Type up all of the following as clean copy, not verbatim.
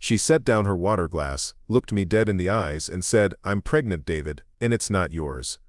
She set down her water glass, looked me dead in the eyes and said, "I'm pregnant, David, and it's not yours.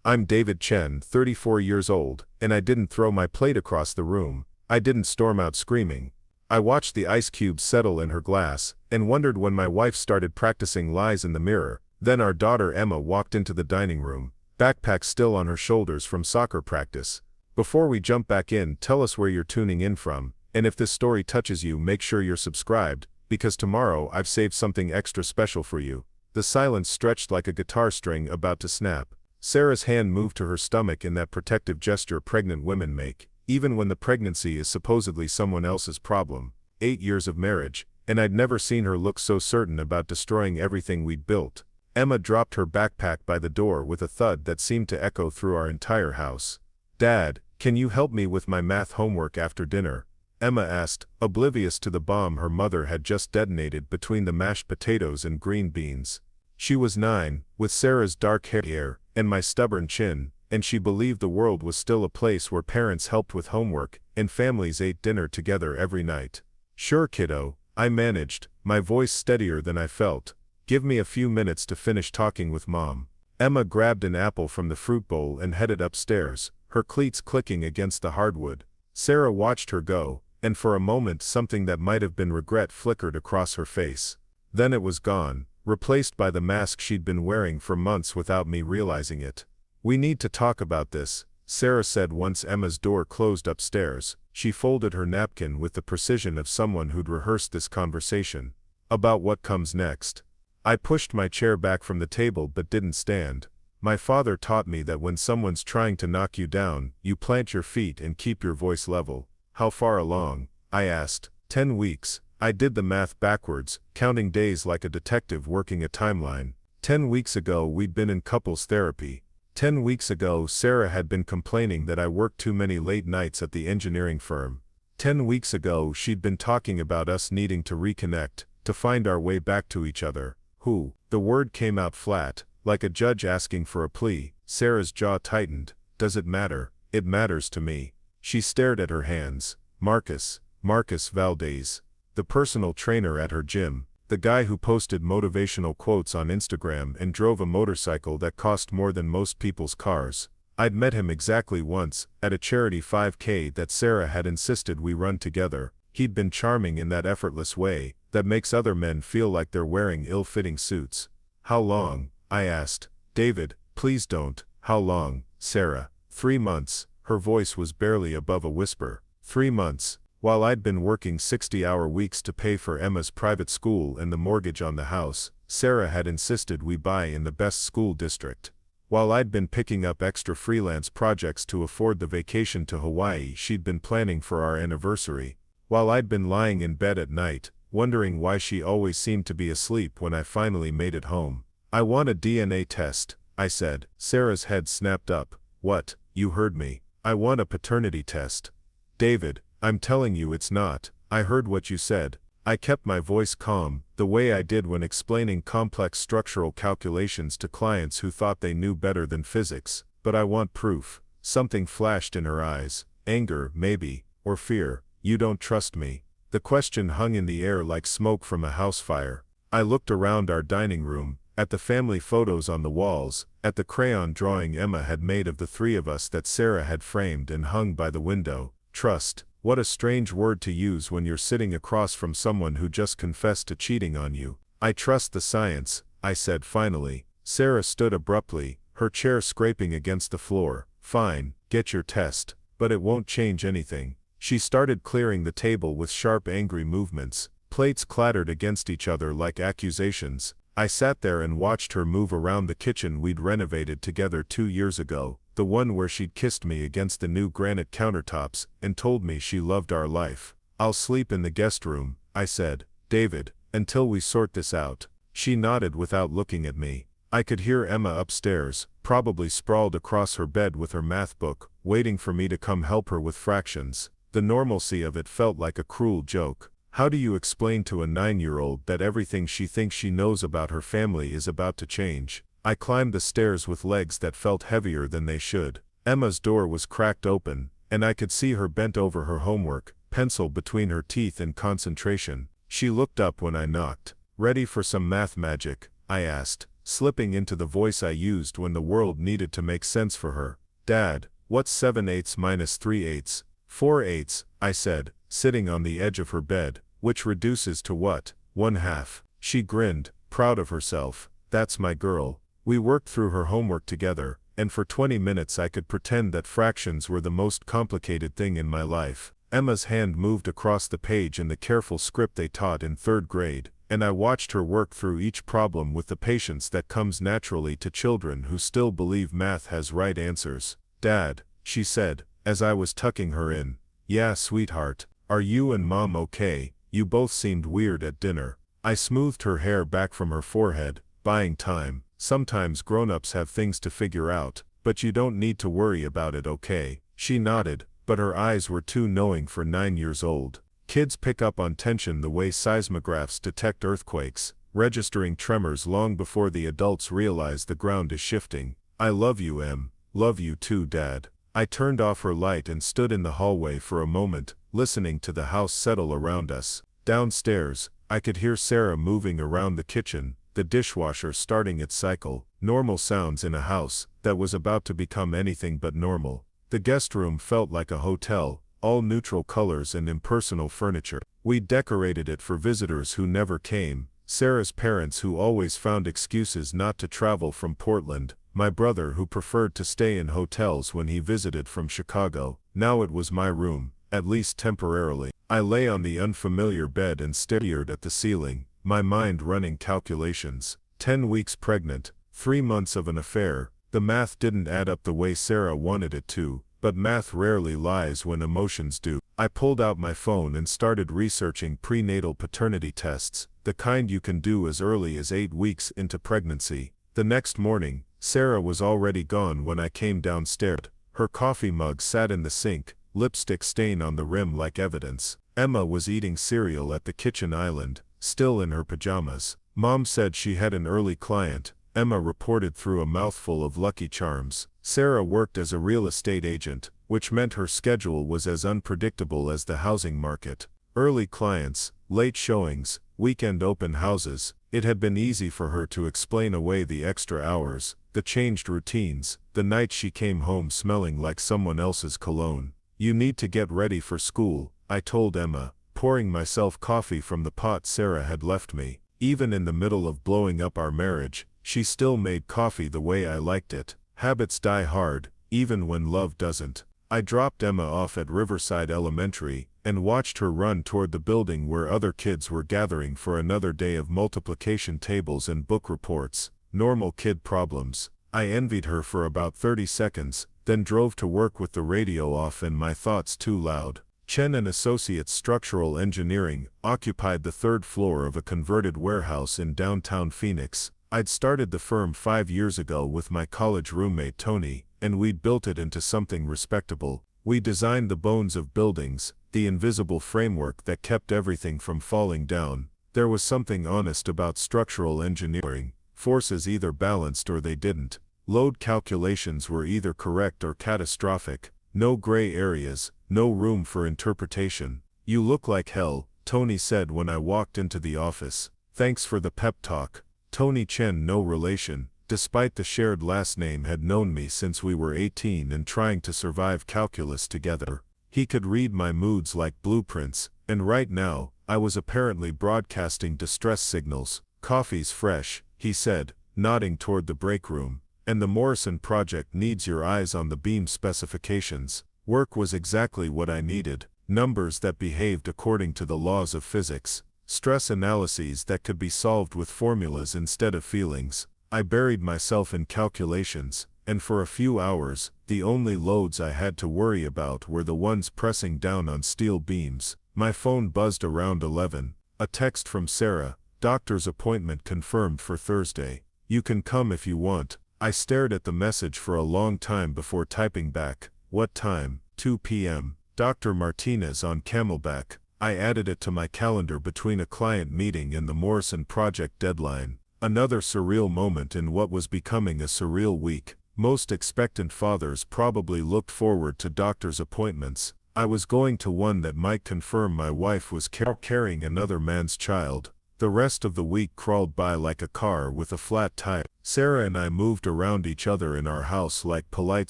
I'm David Chen, 34 years old, and I didn't throw my plate across the room. I didn't storm out screaming." I watched the ice cubes settle in her glass, and wondered when my wife started practicing lies in the mirror. Then our daughter Emma walked into the dining room, backpack still on her shoulders from soccer practice. "Before we jump back in, tell us where you're tuning in from, and if this story touches you, make sure you're subscribed, because tomorrow I've saved something extra special for you." The silence stretched like a guitar string about to snap. Sarah's hand moved to her stomach in that protective gesture pregnant women make, even when the pregnancy is supposedly someone else's problem. 8 years of marriage, and I'd never seen her look so certain about destroying everything we'd built. Emma dropped her backpack by the door with a thud that seemed to echo through our entire house. "Dad, can you help me with my math homework after dinner?" Emma asked, oblivious to the bomb her mother had just detonated between the mashed potatoes and green beans. She was 9, with Sarah's dark hair and my stubborn chin, and she believed the world was still a place where parents helped with homework and families ate dinner together every night. "Sure, kiddo," I managed, my voice steadier than I felt. "Give me a few minutes to finish talking with Mom." Emma grabbed an apple from the fruit bowl and headed upstairs, her cleats clicking against the hardwood. Sarah watched her go, and for a moment something that might have been regret flickered across her face. Then it was gone, replaced by the mask she'd been wearing for months without me realizing it. "We need to talk about this," Sarah said once Emma's door closed upstairs. She folded her napkin with the precision of someone who'd rehearsed this conversation. "About what comes next." I pushed my chair back from the table but didn't stand. "My father taught me that when someone's trying to knock you down, you plant your feet and keep your voice level." "How far along?" I asked. 10 weeks. I did the math backwards, counting days like a detective working a timeline. 10 weeks ago we'd been in couples therapy. 10 weeks ago Sarah had been complaining that I worked too many late nights at the engineering firm. 10 weeks ago she'd been talking about us needing to reconnect, to find our way back to each other. The word came out flat, like a judge asking for a plea. Sarah's jaw tightened. "Does it matter?" "It matters to me." She stared at her hands. Marcus Valdez. The personal trainer at her gym. The guy who posted motivational quotes on Instagram and drove a motorcycle that cost more than most people's cars. I'd met him exactly once, at a charity 5K that Sarah had insisted we run together. He'd been charming in that effortless way that makes other men feel like they're wearing ill-fitting suits. "How long?" I asked. "David, please don't." "How long, Sarah?" 3 months. Her voice was barely above a whisper. 3 months. While I'd been working 60-hour weeks to pay for Emma's private school and the mortgage on the house, Sarah had insisted we buy in the best school district. While I'd been picking up extra freelance projects to afford the vacation to Hawaii she'd been planning for our anniversary. While I'd been lying in bed at night, wondering why she always seemed to be asleep when I finally made it home. "I want a DNA test," I said. Sarah's head snapped up. "What? You heard me. I want a paternity test." "David, I'm telling you it's not." "I heard what you said." I kept my voice calm, the way I did when explaining complex structural calculations to clients who thought they knew better than physics. "But I want proof." Something flashed in her eyes. Anger, maybe, or fear. "You don't trust me." The question hung in the air like smoke from a house fire. I looked around our dining room, at the family photos on the walls, at the crayon drawing Emma had made of the 3 of us that Sarah had framed and hung by the window. Trust. What a strange word to use when you're sitting across from someone who just confessed to cheating on you. "I trust the science," I said finally. Sarah stood abruptly, her chair scraping against the floor. "Fine, get your test, but it won't change anything." She started clearing the table with sharp angry movements. Plates clattered against each other like accusations. I sat there and watched her move around the kitchen we'd renovated together 2 years ago, the one where she'd kissed me against the new granite countertops and told me she loved our life. "I'll sleep in the guest room," I said. "David, until we sort this out." She nodded without looking at me. I could hear Emma upstairs, probably sprawled across her bed with her math book, waiting for me to come help her with fractions. The normalcy of it felt like a cruel joke. How do you explain to a 9-year-old that everything she thinks she knows about her family is about to change? I climbed the stairs with legs that felt heavier than they should. Emma's door was cracked open, and I could see her bent over her homework, pencil between her teeth in concentration. She looked up when I knocked. Ready for some math magic? I asked, slipping into the voice I used when the world needed to make sense for her. Dad, what's 7/8 minus 3/8? 4/8, I said, sitting on the edge of her bed, which reduces to what? 1/2. She grinned, proud of herself. That's my girl. We worked through her homework together, and for 20 minutes I could pretend that fractions were the most complicated thing in my life. Emma's hand moved across the page in the careful script they taught in 3rd grade, and I watched her work through each problem with the patience that comes naturally to children who still believe math has right answers. Dad, she said, as I was tucking her in. Yeah, sweetheart. Are you and Mom okay? You both seemed weird at dinner. I smoothed her hair back from her forehead, buying time. Sometimes grown-ups have things to figure out, but you don't need to worry about it, okay? She nodded, but her eyes were too knowing for 9 years old. Kids pick up on tension the way seismographs detect earthquakes, registering tremors long before the adults realize the ground is shifting. I love you, Em. Love you too, Dad. I turned off her light and stood in the hallway for a moment, listening to the house settle around us. Downstairs, I could hear Sarah moving around the kitchen, the dishwasher starting its cycle, normal sounds in a house that was about to become anything but normal. The guest room felt like a hotel, all neutral colors and impersonal furniture. We decorated it for visitors who never came, Sarah's parents who always found excuses not to travel from Portland, my brother who preferred to stay in hotels when he visited from Chicago. Now it was my room, at least temporarily. I lay on the unfamiliar bed and stared at the ceiling, my mind running calculations. 10 weeks pregnant, 3 months of an affair. The math didn't add up the way Sarah wanted it to, but math rarely lies when emotions do. I pulled out my phone and started researching prenatal paternity tests, the kind you can do as early as 8 weeks into pregnancy. The next morning, Sarah was already gone when I came downstairs. Her coffee mug sat in the sink, lipstick stain on the rim like evidence. Emma was eating cereal at the kitchen island, still in her pajamas. Mom said she had an early client, Emma reported through a mouthful of Lucky Charms. Sarah worked as a real estate agent, which meant her schedule was as unpredictable as the housing market. Early clients, late showings, weekend open houses. It had been easy for her to explain away the extra hours, the changed routines, the nights she came home smelling like someone else's cologne. You need to get ready for school, I told Emma, pouring myself coffee from the pot Sarah had left me. Even in the middle of blowing up our marriage, she still made coffee the way I liked it. Habits die hard, even when love doesn't. I dropped Emma off at Riverside Elementary, and watched her run toward the building where other kids were gathering for another day of multiplication tables and book reports. Normal kid problems. I envied her for about 30 seconds, then drove to work with the radio off and my thoughts too loud. Chen and Associates Structural Engineering occupied the 3rd floor of a converted warehouse in downtown Phoenix. I'd started the firm 5 years ago with my college roommate Tony, and we'd built it into something respectable. We designed the bones of buildings, the invisible framework that kept everything from falling down. There was something honest about structural engineering. Forces either balanced or they didn't. Load calculations were either correct or catastrophic. No gray areas, no room for interpretation. You look like hell, Tony said when I walked into the office. Thanks for the pep talk. Tony Chen, no relation, despite the shared last name, had known me since we were 18 and trying to survive calculus together. He could read my moods like blueprints, and right now, I was apparently broadcasting distress signals. Coffee's fresh, he said, nodding toward the break room. And the Morrison project needs your eyes on the beam specifications. Work was exactly what I needed. Numbers that behaved according to the laws of physics. Stress analyses that could be solved with formulas instead of feelings. I buried myself in calculations, and for a few hours, the only loads I had to worry about were the ones pressing down on steel beams. My phone buzzed around 11. A text from Sarah. Doctor's appointment confirmed for Thursday. You can come if you want. I stared at the message for a long time before typing back. What time? 2 p.m. Dr. Martinez on Camelback. I added it to my calendar between a client meeting and the Morrison project deadline. Another surreal moment in what was becoming a surreal week. Most expectant fathers probably looked forward to doctor's appointments. I was going to one that might confirm my wife was carrying another man's child. The rest of the week crawled by like a car with a flat tire. Sarah and I moved around each other in our house like polite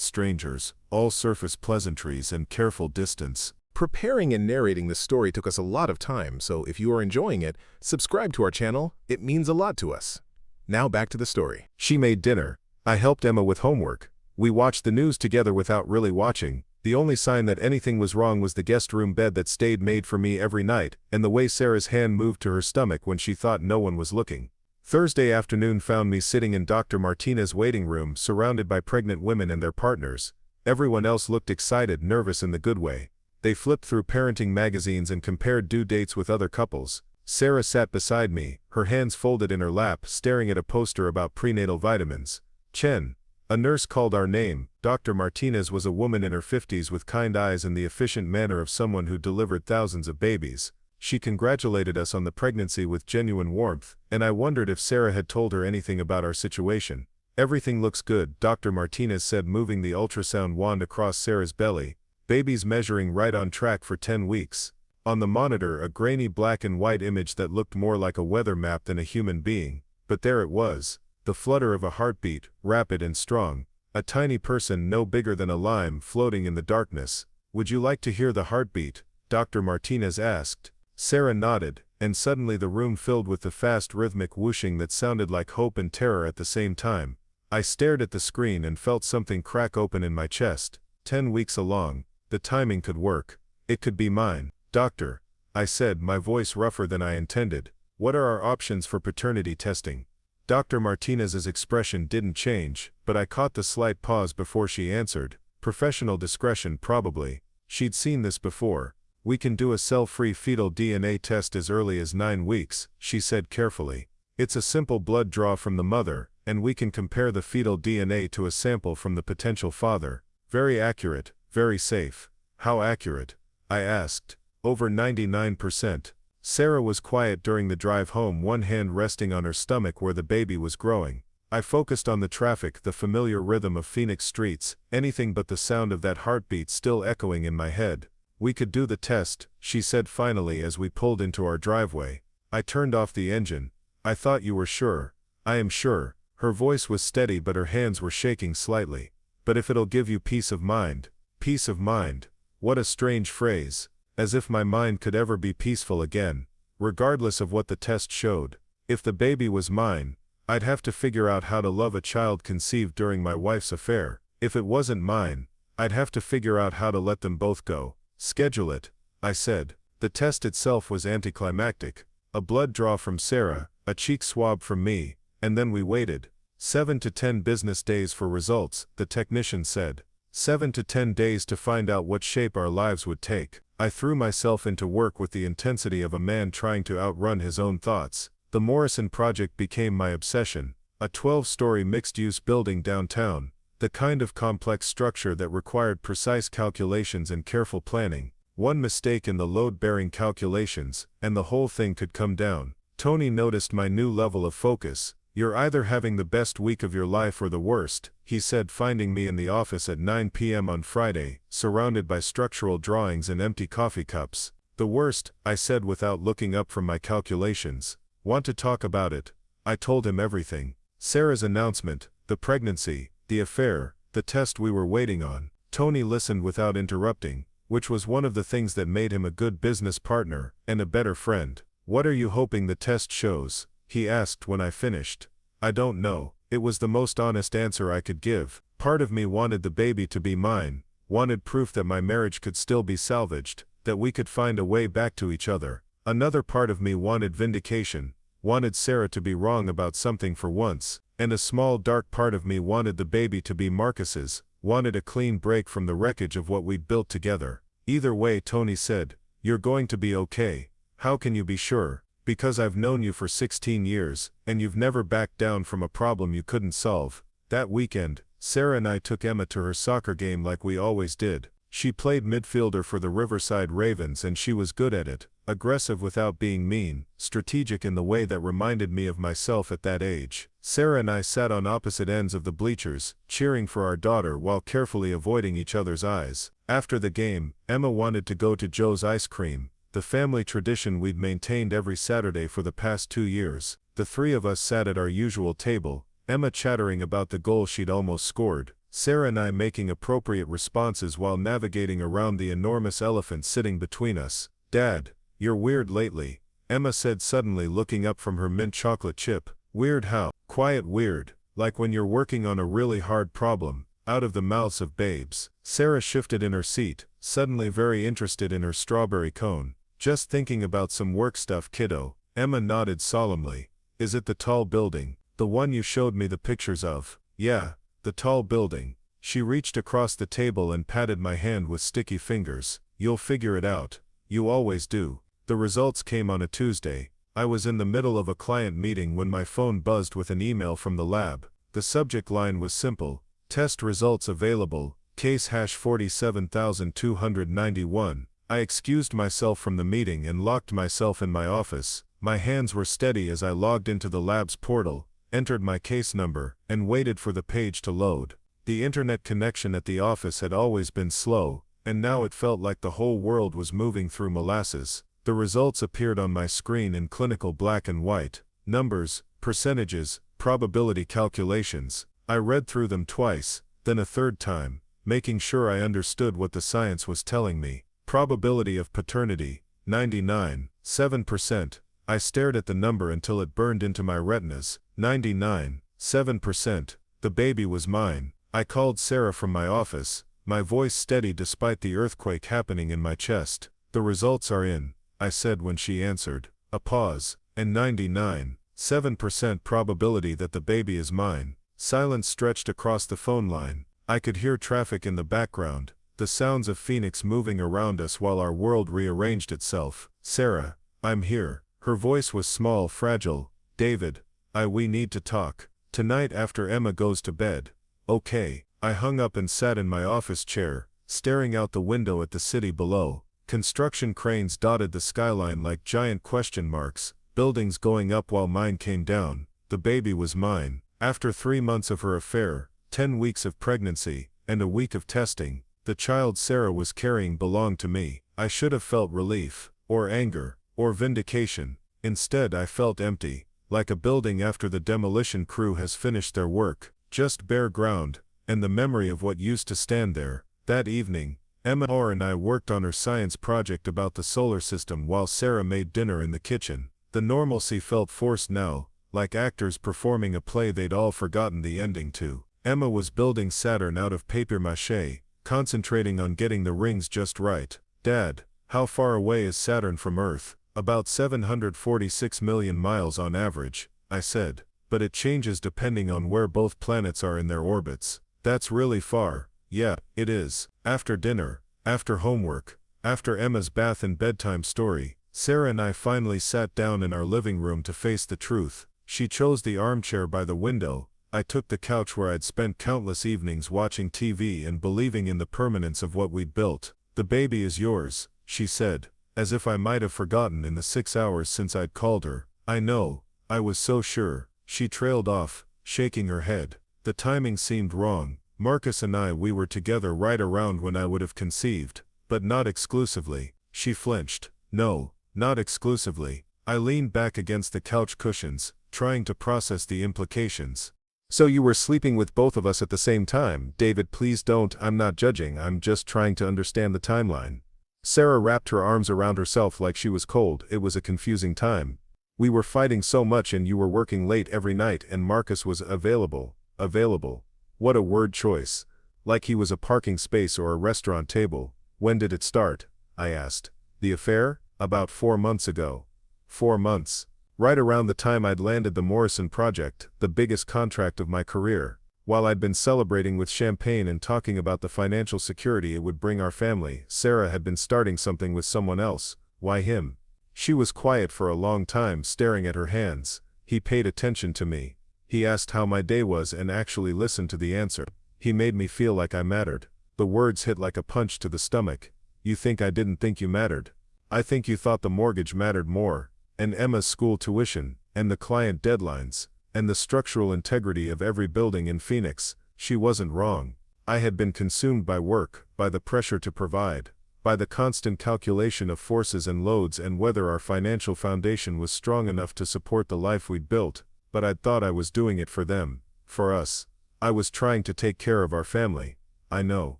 strangers, all surface pleasantries and careful distance. Preparing and narrating this story took us a lot of time, so if you are enjoying it, subscribe to our channel. It means a lot to us. Now back to the story. She made dinner. I helped Emma with homework. We watched the news together without really watching. The only sign that anything was wrong was the guest room bed that stayed made for me every night, and the way Sarah's hand moved to her stomach when she thought no one was looking. Thursday afternoon found me sitting in Dr. Martinez's waiting room, surrounded by pregnant women and their partners. Everyone else looked excited, nervous in the good way. They flipped through parenting magazines and compared due dates with other couples. Sarah sat beside me, her hands folded in her lap, staring at a poster about prenatal vitamins. Chen. A nurse called our name. Dr. Martinez was a woman in her 50s with kind eyes and the efficient manner of someone who delivered thousands of babies. She congratulated us on the pregnancy with genuine warmth, and I wondered if Sarah had told her anything about our situation. Everything looks good, Dr. Martinez said, moving the ultrasound wand across Sarah's belly. Baby's measuring right on track for 10 weeks. On the monitor, a grainy black and white image that looked more like a weather map than a human being. But there it was. The flutter of a heartbeat, rapid and strong. A tiny person no bigger than a lime floating in the darkness. Would you like to hear the heartbeat? Dr. Martinez asked. Sarah nodded, and suddenly the room filled with the fast rhythmic whooshing that sounded like hope and terror at the same time. I stared at the screen and felt something crack open in my chest. 10 weeks along. The timing could work. It could be mine. Doctor, I said, my voice rougher than I intended. What are our options for paternity testing? Dr. Martinez's expression didn't change, but I caught the slight pause before she answered. Professional discretion, probably. She'd seen this before. We can do a cell-free fetal DNA test as early as 9 weeks, she said carefully. It's a simple blood draw from the mother, and we can compare the fetal DNA to a sample from the potential father. Very accurate, very safe. How accurate? I asked. Over 99%. Sarah was quiet during the drive home, one hand resting on her stomach where the baby was growing. I focused on the traffic, the familiar rhythm of Phoenix streets, anything but the sound of that heartbeat still echoing in my head. We could do the test, she said finally as we pulled into our driveway. I turned off the engine. I thought you were sure. I am sure. Her voice was steady but her hands were shaking slightly. But if it'll give you peace of mind. Peace of mind. What a strange phrase. As if my mind could ever be peaceful again, regardless of what the test showed. If the baby was mine, I'd have to figure out how to love a child conceived during my wife's affair. If it wasn't mine, I'd have to figure out how to let them both go. Schedule it, I said. The test itself was anticlimactic. A blood draw from Sarah, a cheek swab from me, and then we waited. 7 to 10 business days for results, the technician said. 7 to 10 days to find out what shape our lives would take. I threw myself into work with the intensity of a man trying to outrun his own thoughts. The Morrison Project became my obsession. A 12-story mixed-use building downtown. The kind of complex structure that required precise calculations and careful planning. One mistake in the load-bearing calculations, and the whole thing could come down. Tony noticed my new level of focus. You're either having the best week of your life or the worst, he said, finding me in the office at 9 p.m. on Friday, surrounded by structural drawings and empty coffee cups. The worst, I said without looking up from my calculations. Want to talk about it? I told him everything. Sarah's announcement, the pregnancy, the affair, the test we were waiting on. Tony listened without interrupting, which was one of the things that made him a good business partner and a better friend. What are you hoping the test shows? He asked when I finished. I don't know. It was the most honest answer I could give. Part of me wanted the baby to be mine, wanted proof that my marriage could still be salvaged, that we could find a way back to each other. Another part of me wanted vindication, wanted Sarah to be wrong about something for once, and a small dark part of me wanted the baby to be Marcus's, wanted a clean break from the wreckage of what we'd built together. Either way, Tony said, you're going to be okay. How can you be sure? Because I've known you for 16 years, and you've never backed down from a problem you couldn't solve. That weekend, Sarah and I took Emma to her soccer game like we always did. She played midfielder for the Riverside Ravens and she was good at it, aggressive without being mean, strategic in the way that reminded me of myself at that age. Sarah and I sat on opposite ends of the bleachers, cheering for our daughter while carefully avoiding each other's eyes. After the game, Emma wanted to go to Joe's Ice Cream, the family tradition we'd maintained every Saturday for the past 2 years. The three of us sat at our usual table, Emma chattering about the goal she'd almost scored, Sarah and I making appropriate responses while navigating around the enormous elephant sitting between us. "Dad, you're weird lately," Emma said suddenly, looking up from her mint chocolate chip. "Weird how?" "Quiet weird, like when you're working on a really hard problem," out of the mouths of babes. Sarah shifted in her seat, suddenly very interested in her strawberry cone. "Just thinking about some work stuff, kiddo." Emma nodded solemnly. "Is it the tall building? The one you showed me the pictures of?" "Yeah, the tall building." She reached across the table and patted my hand with sticky fingers. "You'll figure it out. You always do." The results came on a Tuesday. I was in the middle of a client meeting when my phone buzzed with an email from the lab. The subject line was simple: "Test results available, case #47291. I excused myself from the meeting and locked myself in my office. My hands were steady as I logged into the lab's portal, entered my case number, and waited for the page to load. The internet connection at the office had always been slow, and now it felt like the whole world was moving through molasses. The results appeared on my screen in clinical black and white. Numbers, percentages, probability calculations. I read through them twice, then a third time, making sure I understood what the science was telling me. Probability of paternity, 99.7%. I stared at the number until it burned into my retinas. 99.7%. The baby was mine. I called Sarah from my office, my voice steady despite the earthquake happening in my chest. "The results are in," I said when she answered. A pause, and 99.7% probability that the baby is mine. Silence stretched across the phone line. I could hear traffic in the background, the sounds of Phoenix moving around us while our world rearranged itself. "Sarah, I'm here." Her voice was small, fragile. "David, we need to talk. Tonight after Emma goes to bed." "Okay." I hung up and sat in my office chair, staring out the window at the city below. Construction cranes dotted the skyline like giant question marks, buildings going up while mine came down. The baby was mine. After 3 months of her affair, 10 weeks of pregnancy, and a week of testing, the child Sarah was carrying belonged to me. I should have felt relief, or anger, or vindication. Instead I felt empty, like a building after the demolition crew has finished their work, just bare ground, and the memory of what used to stand there. That evening, Emma and I worked on her science project about the solar system while Sarah made dinner in the kitchen. The normalcy felt forced now, like actors performing a play they'd all forgotten the ending to. Emma was building Saturn out of papier-mâché, concentrating on getting the rings just right. "Dad, how far away is Saturn from Earth?" "About 746 million miles on average," I said. "But it changes depending on where both planets are in their orbits." "That's really far." "Yeah, it is." After dinner, after homework, after Emma's bath and bedtime story, Sarah and I finally sat down in our living room to face the truth. She chose the armchair by the window. I took the couch where I'd spent countless evenings watching TV and believing in the permanence of what we'd built. "The baby is yours," she said, as if I might have forgotten in the 6 hours since I'd called her. "I know, I was so sure." She trailed off, shaking her head. The timing seemed wrong. Marcus and we were together right around when I would have conceived, but not exclusively. She flinched. "No, not exclusively." I leaned back against the couch cushions, trying to process the implications. "So you were sleeping with both of us at the same time?" "David, please don't. I'm not judging. I'm just trying to understand the timeline." Sarah wrapped her arms around herself like she was cold. "It was a confusing time. We were fighting so much and you were working late every night and Marcus was available." Available. What a word choice. Like he was a parking space or a restaurant table. "When did it start?" I asked. "The affair? About 4 months ago." 4 months. Right around the time I'd landed the Morrison project, the biggest contract of my career. While I'd been celebrating with champagne and talking about the financial security it would bring our family, Sarah had been starting something with someone else. "Why him?" She was quiet for a long time, staring at her hands. "He paid attention to me. He asked how my day was and actually listened to the answer. He made me feel like I mattered." The words hit like a punch to the stomach. "You think I didn't think you mattered? I think you thought the mortgage mattered more, and Emma's school tuition, and the client deadlines, and the structural integrity of every building in Phoenix. She wasn't wrong. I had been consumed by work, by the pressure to provide, by the constant calculation of forces and loads and whether our financial foundation was strong enough to support the life we'd built, but I'd thought I was doing it for them, for us. I was trying to take care of our family. I know.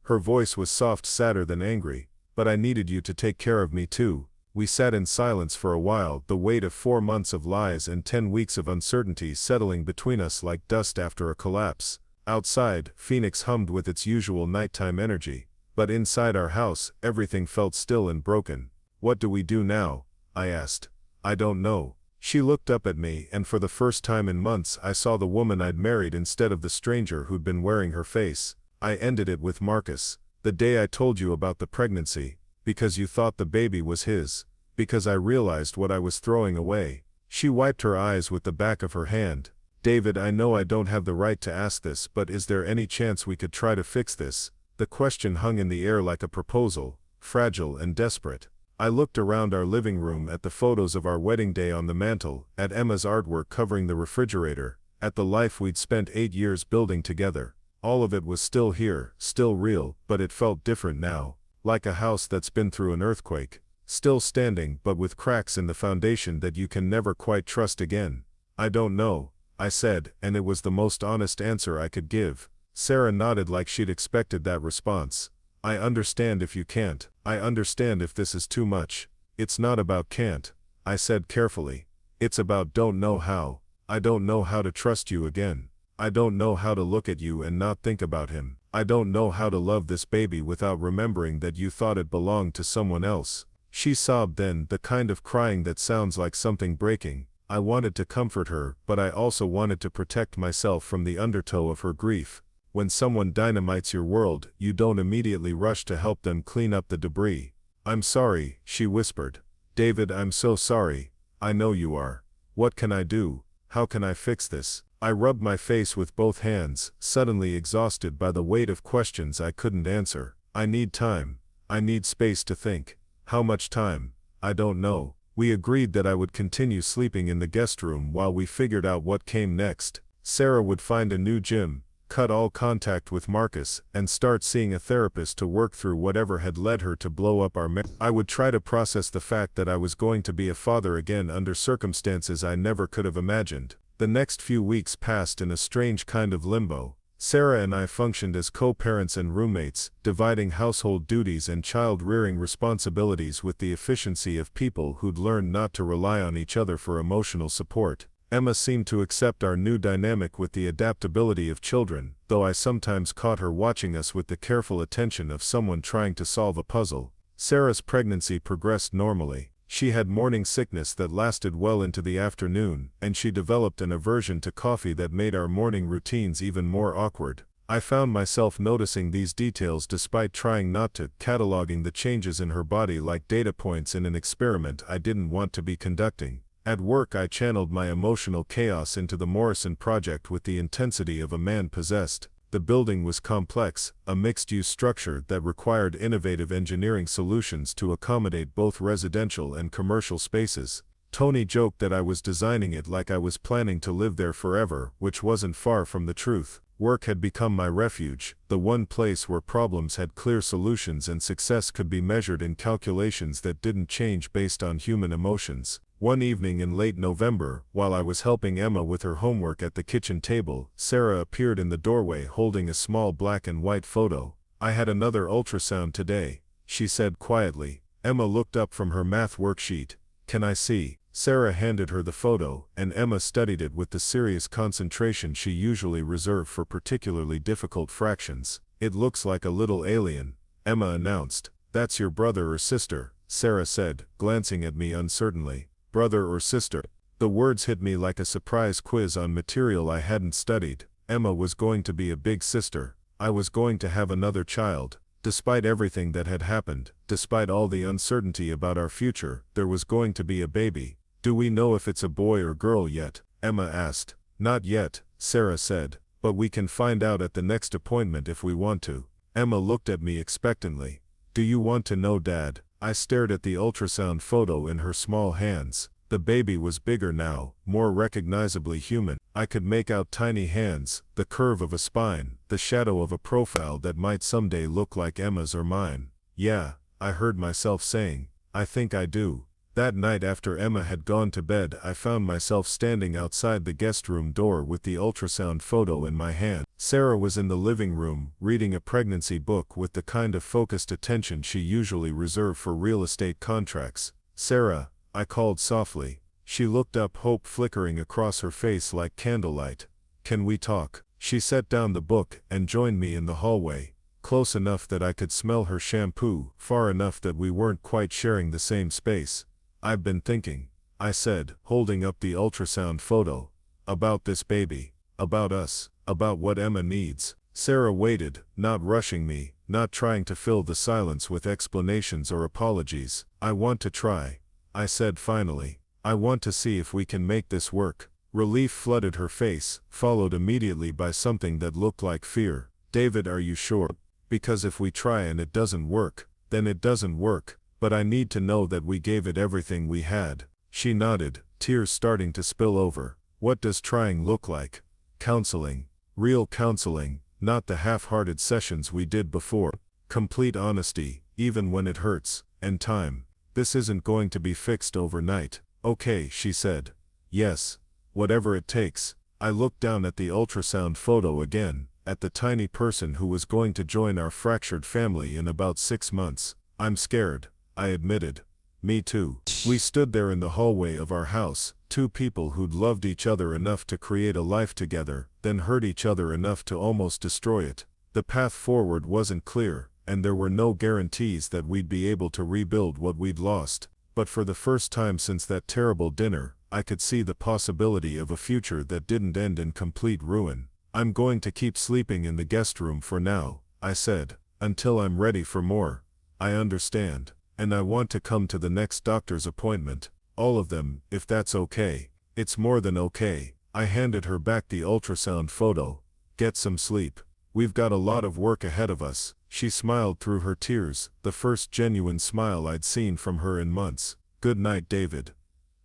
Her voice was soft, sadder than angry. But I needed you to take care of me too. We sat in silence for a while, the weight of 4 months of lies and 10 weeks of uncertainty settling between us like dust after a collapse. Outside, Phoenix hummed with its usual nighttime energy. But inside our house, everything felt still and broken. What do we do now? I asked. I don't know. She looked up at me, and for the first time in months I saw the woman I'd married instead of the stranger who'd been wearing her face. I ended it with Marcus. The day I told you about the pregnancy, because you thought the baby was his, because I realized what I was throwing away. She wiped her eyes with the back of her hand. David, I know I don't have the right to ask this, but is there any chance we could try to fix this? The question hung in the air like a proposal, fragile and desperate. I looked around our living room at the photos of our wedding day on the mantel, at Emma's artwork covering the refrigerator, at the life we'd spent 8 years building together. All of it was still here, still real, but it felt different now, like a house that's been through an earthquake, still standing but with cracks in the foundation that you can never quite trust again. I don't know, I said, and it was the most honest answer I could give. Sarah nodded like she'd expected that response. I understand if you can't. I understand if this is too much. It's not about can't, I said carefully. It's about don't know how. I don't know how to trust you again. I don't know how to look at you and not think about him. I don't know how to love this baby without remembering that you thought it belonged to someone else. She sobbed then, the kind of crying that sounds like something breaking. I wanted to comfort her, but I also wanted to protect myself from the undertow of her grief. When someone dynamites your world, you don't immediately rush to help them clean up the debris. I'm sorry, she whispered. David, I'm so sorry. I know you are. What can I do? How can I fix this? I rubbed my face with both hands, suddenly exhausted by the weight of questions I couldn't answer. I need time. I need space to think. How much time? I don't know. We agreed that I would continue sleeping in the guest room while we figured out what came next. Sarah would find a new gym, cut all contact with Marcus, and start seeing a therapist to work through whatever had led her to blow up our marriage. I would try to process the fact that I was going to be a father again under circumstances I never could have imagined. The next few weeks passed in a strange kind of limbo. Sarah and I functioned as co-parents and roommates, dividing household duties and child-rearing responsibilities with the efficiency of people who'd learned not to rely on each other for emotional support. Emma seemed to accept our new dynamic with the adaptability of children, though I sometimes caught her watching us with the careful attention of someone trying to solve a puzzle. Sarah's pregnancy progressed normally. She had morning sickness that lasted well into the afternoon, and she developed an aversion to coffee that made our morning routines even more awkward. I found myself noticing these details despite trying not to, cataloging the changes in her body like data points in an experiment I didn't want to be conducting. At work I channeled my emotional chaos into the Morrison project with the intensity of a man possessed. The building was complex, a mixed-use structure that required innovative engineering solutions to accommodate both residential and commercial spaces. Tony joked that I was designing it like I was planning to live there forever, which wasn't far from the truth. Work had become my refuge, the one place where problems had clear solutions and success could be measured in calculations that didn't change based on human emotions. One evening in late November, while I was helping Emma with her homework at the kitchen table, Sarah appeared in the doorway holding a small black and white photo. I had another ultrasound today, she said quietly. Emma looked up from her math worksheet. Can I see? Sarah handed her the photo, and Emma studied it with the serious concentration she usually reserved for particularly difficult fractions. It looks like a little alien, Emma announced. That's your brother or sister, Sarah said, glancing at me uncertainly. Brother or sister? The words hit me like a surprise quiz on material I hadn't studied. Emma was going to be a big sister. I was going to have another child. Despite everything that had happened, despite all the uncertainty about our future, there was going to be a baby. Do we know if it's a boy or girl yet? Emma asked. Not yet, Sarah said, but we can find out at the next appointment if we want to. Emma looked at me expectantly. Do you want to know, Dad? I stared at the ultrasound photo in her small hands. The baby was bigger now, more recognizably human. I could make out tiny hands, the curve of a spine, the shadow of a profile that might someday look like Emma's or mine. Yeah, I heard myself saying, I think I do. That night after Emma had gone to bed, I found myself standing outside the guest room door with the ultrasound photo in my hand. Sarah was in the living room, reading a pregnancy book with the kind of focused attention she usually reserved for real estate contracts. "Sarah," I called softly. She looked up, hope flickering across her face like candlelight. "Can we talk?" She set down the book and joined me in the hallway, close enough that I could smell her shampoo, far enough that we weren't quite sharing the same space. "I've been thinking," I said, holding up the ultrasound photo, "about this baby, about us, about what Emma needs." Sarah waited, not rushing me, not trying to fill the silence with explanations or apologies. "I want to try," I said finally. "I want to see if we can make this work." Relief flooded her face, followed immediately by something that looked like fear. "David, are you sure? Because if we try and it doesn't work, then it doesn't work. But I need to know that we gave it everything we had." She nodded, tears starting to spill over. "What does trying look like?" "Counseling. Real counseling, not the half-hearted sessions we did before. Complete honesty, even when it hurts, and time. This isn't going to be fixed overnight." "Okay," she said. "Yes. Whatever it takes." I looked down at the ultrasound photo again, at the tiny person who was going to join our fractured family in about 6 months. "I'm scared," I admitted. "Me too." We stood there in the hallway of our house, two people who'd loved each other enough to create a life together, then hurt each other enough to almost destroy it. The path forward wasn't clear, and there were no guarantees that we'd be able to rebuild what we'd lost. But for the first time since that terrible dinner, I could see the possibility of a future that didn't end in complete ruin. "I'm going to keep sleeping in the guest room for now," I said, "until I'm ready for more." "I understand. And I want to come to the next doctor's appointment. All of them, if that's okay." "It's more than okay." I handed her back the ultrasound photo. "Get some sleep. We've got a lot of work ahead of us." She smiled through her tears, the first genuine smile I'd seen from her in months. "Good night, David."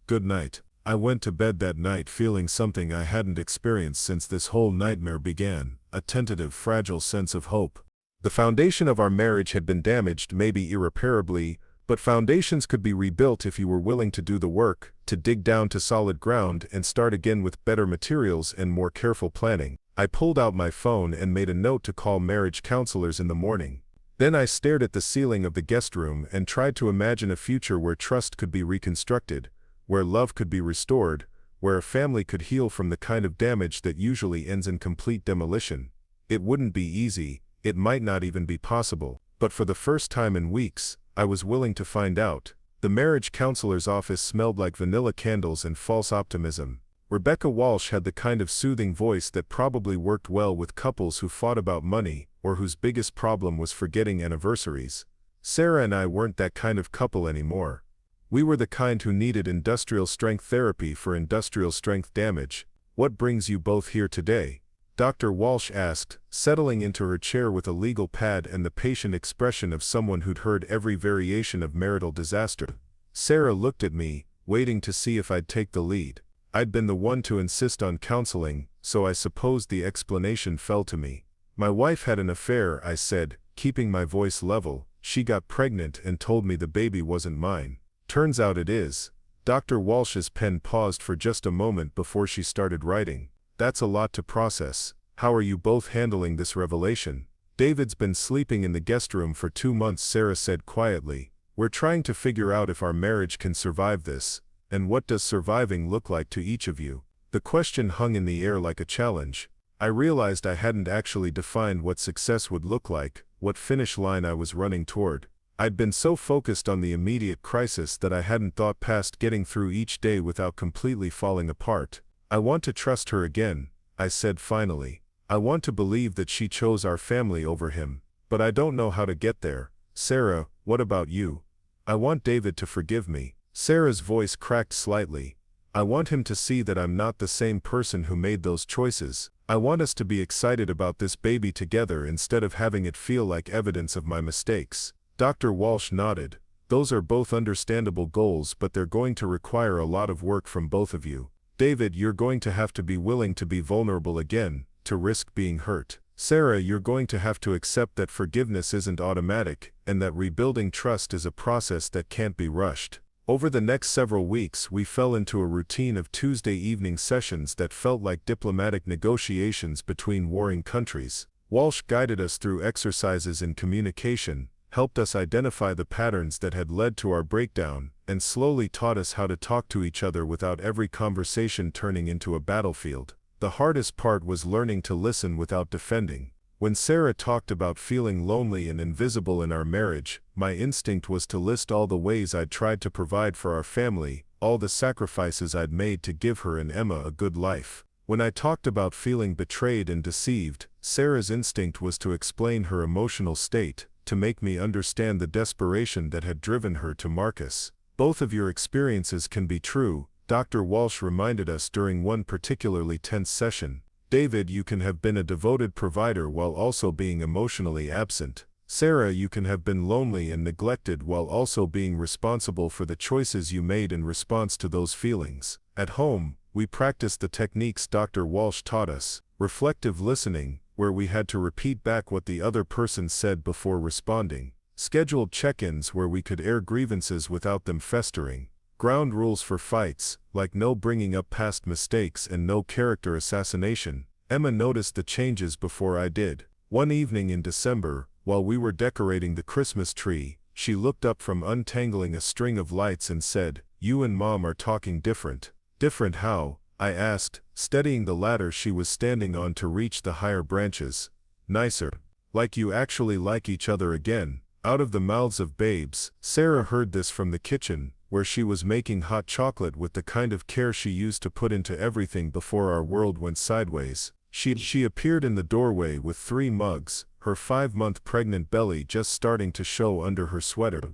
"Good night." I went to bed that night feeling something I hadn't experienced since this whole nightmare began, a tentative, fragile sense of hope. The foundation of our marriage had been damaged, maybe irreparably, but foundations could be rebuilt if you were willing to do the work, to dig down to solid ground and start again with better materials and more careful planning. I pulled out my phone and made a note to call marriage counselors in the morning. Then I stared at the ceiling of the guest room and tried to imagine a future where trust could be reconstructed, where love could be restored, where a family could heal from the kind of damage that usually ends in complete demolition. It wouldn't be easy. It might not even be possible, but for the first time in weeks, I was willing to find out. The marriage counselor's office smelled like vanilla candles and false optimism. Rebecca Walsh had the kind of soothing voice that probably worked well with couples who fought about money, or whose biggest problem was forgetting anniversaries. Sarah and I weren't that kind of couple anymore. We were the kind who needed industrial strength therapy for industrial strength damage. "What brings you both here today?" Dr. Walsh asked, settling into her chair with a legal pad and the patient expression of someone who'd heard every variation of marital disaster. Sarah looked at me, waiting to see if I'd take the lead. I'd been the one to insist on counseling, so I supposed the explanation fell to me. "My wife had an affair," I said, keeping my voice level. "She got pregnant and told me the baby wasn't mine. Turns out it is." Dr. Walsh's pen paused for just a moment before she started writing. "That's a lot to process. How are you both handling this revelation?" "David's been sleeping in the guest room for 2 months," Sarah said quietly. "We're trying to figure out if our marriage can survive this. And what does surviving look like to each of you?" The question hung in the air like a challenge. I realized I hadn't actually defined what success would look like, what finish line I was running toward. I'd been so focused on the immediate crisis that I hadn't thought past getting through each day without completely falling apart. "I want to trust her again," I said finally. "I want to believe that she chose our family over him. But I don't know how to get there. Sarah, what about you?" "I want David to forgive me." Sarah's voice cracked slightly. "I want him to see that I'm not the same person who made those choices. I want us to be excited about this baby together instead of having it feel like evidence of my mistakes." Dr. Walsh nodded. "Those are both understandable goals, but they're going to require a lot of work from both of you." David, you're going to have to be willing to be vulnerable again, to risk being hurt. Sarah, you're going to have to accept that forgiveness isn't automatic, and that rebuilding trust is a process that can't be rushed. Over the next several weeks, we fell into a routine of Tuesday evening sessions that felt like diplomatic negotiations between warring countries. Walsh guided us through exercises in communication, helped us identify the patterns that had led to our breakdown, and slowly taught us how to talk to each other without every conversation turning into a battlefield. The hardest part was learning to listen without defending. When Sarah talked about feeling lonely and invisible in our marriage, my instinct was to list all the ways I'd tried to provide for our family, all the sacrifices I'd made to give her and Emma a good life. When I talked about feeling betrayed and deceived, Sarah's instinct was to explain her emotional state, to make me understand the desperation that had driven her to Marcus. Both of your experiences can be true, Dr. Walsh reminded us during one particularly tense session. David, you can have been a devoted provider while also being emotionally absent. Sarah, you can have been lonely and neglected while also being responsible for the choices you made in response to those feelings. At home, we practiced the techniques Dr. Walsh taught us: reflective listening, where we had to repeat back what the other person said before responding; scheduled check-ins where we could air grievances without them festering; ground rules for fights, like no bringing up past mistakes and no character assassination. Emma noticed the changes before I did. One evening in December, while we were decorating the Christmas tree, she looked up from untangling a string of lights and said, "You and Mom are talking different." "Different how?" I asked, steadying the ladder she was standing on to reach the higher branches. "Nicer. Like you actually like each other again." Out of the mouths of babes. Sarah heard this from the kitchen, where she was making hot chocolate with the kind of care she used to put into everything before our world went sideways. She appeared in the doorway with 3 mugs, her 5-month pregnant belly just starting to show under her sweater.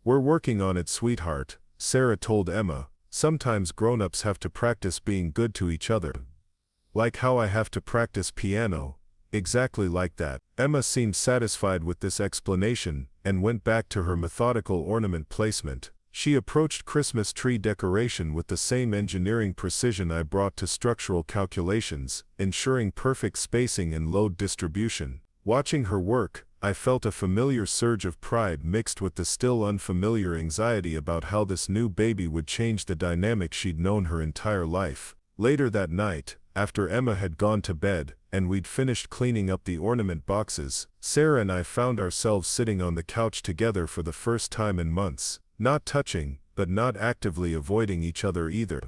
"We're working on it, sweetheart," Sarah told Emma. "Sometimes grown-ups have to practice being good to each other. Like how I have to practice piano." "Exactly like that." Emma seemed satisfied with this explanation, and went back to her methodical ornament placement. She approached Christmas tree decoration with the same engineering precision I brought to structural calculations, ensuring perfect spacing and load distribution. Watching her work, I felt a familiar surge of pride mixed with the still unfamiliar anxiety about how this new baby would change the dynamic she'd known her entire life. Later that night, after Emma had gone to bed, and we'd finished cleaning up the ornament boxes, Sarah and I found ourselves sitting on the couch together for the first time in months. Not touching, but not actively avoiding each other either.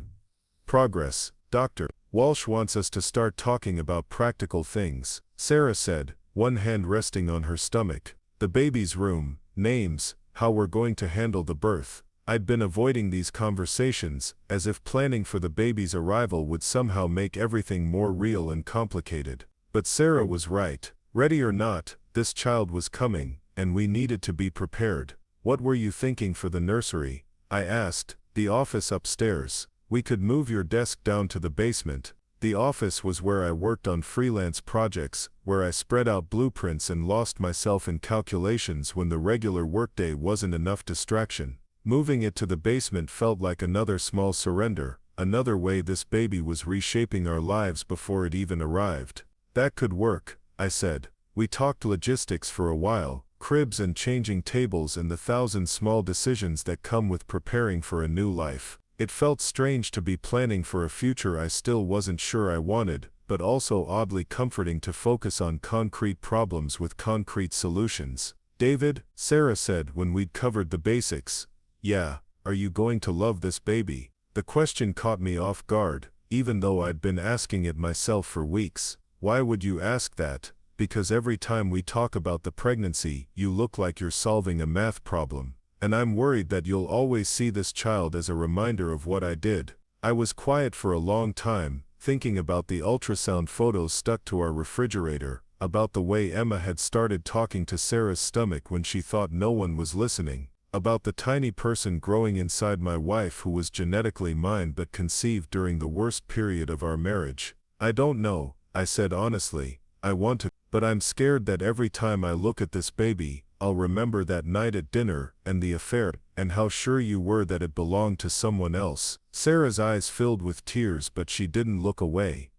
"Progress. Dr. Walsh wants us to start talking about practical things," Sarah said, one hand resting on her stomach. "The baby's room, names, how we're going to handle the birth." I'd been avoiding these conversations, as if planning for the baby's arrival would somehow make everything more real and complicated. But Sarah was right. Ready or not, this child was coming, and we needed to be prepared. "What were you thinking for the nursery?" I asked. "The office upstairs. We could move your desk down to the basement." The office was where I worked on freelance projects, where I spread out blueprints and lost myself in calculations when the regular workday wasn't enough distraction. Moving it to the basement felt like another small surrender, another way this baby was reshaping our lives before it even arrived. "That could work," I said. We talked logistics for a while, cribs and changing tables and the 1,000 small decisions that come with preparing for a new life. It felt strange to be planning for a future I still wasn't sure I wanted, but also oddly comforting to focus on concrete problems with concrete solutions. "David," Sarah said when we'd covered the basics. "Yeah, are you going to love this baby?" The question caught me off guard, even though I'd been asking it myself for weeks. "Why would you ask that?" "Because every time we talk about the pregnancy, you look like you're solving a math problem. And I'm worried that you'll always see this child as a reminder of what I did." I was quiet for a long time, thinking about the ultrasound photos stuck to our refrigerator, about the way Emma had started talking to Sarah's stomach when she thought no one was listening, about the tiny person growing inside my wife who was genetically mine but conceived during the worst period of our marriage. "I don't know," I said honestly. "I want to, but I'm scared that every time I look at this baby, I'll remember that night at dinner, and the affair, and how sure you were that it belonged to someone else." Sarah's eyes filled with tears, but she didn't look away.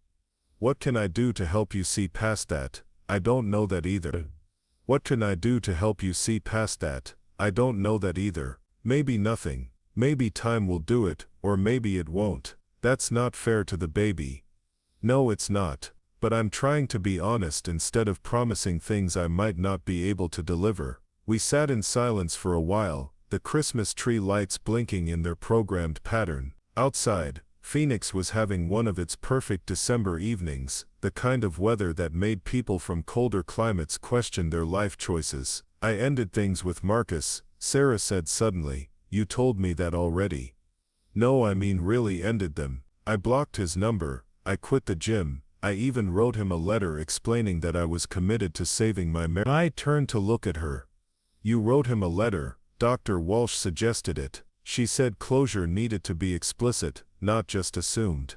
"What can I do to help you see past that? I don't know that either." "What can I do to help you see past that? I don't know that either. Maybe nothing. Maybe time will do it, or maybe it won't. That's not fair to the baby." "No, it's not. But I'm trying to be honest instead of promising things I might not be able to deliver." We sat in silence for a while, the Christmas tree lights blinking in their programmed pattern. Outside, Phoenix was having one of its perfect December evenings, the kind of weather that made people from colder climates question their life choices. "I ended things with Marcus," Sarah said suddenly. "You told me that already." "No, I mean really ended them. I blocked his number, I quit the gym, I even wrote him a letter explaining that I was committed to saving my marriage." I turned to look at her. "You wrote him a letter?" Dr. Walsh suggested it. She said closure needed to be explicit, not just assumed.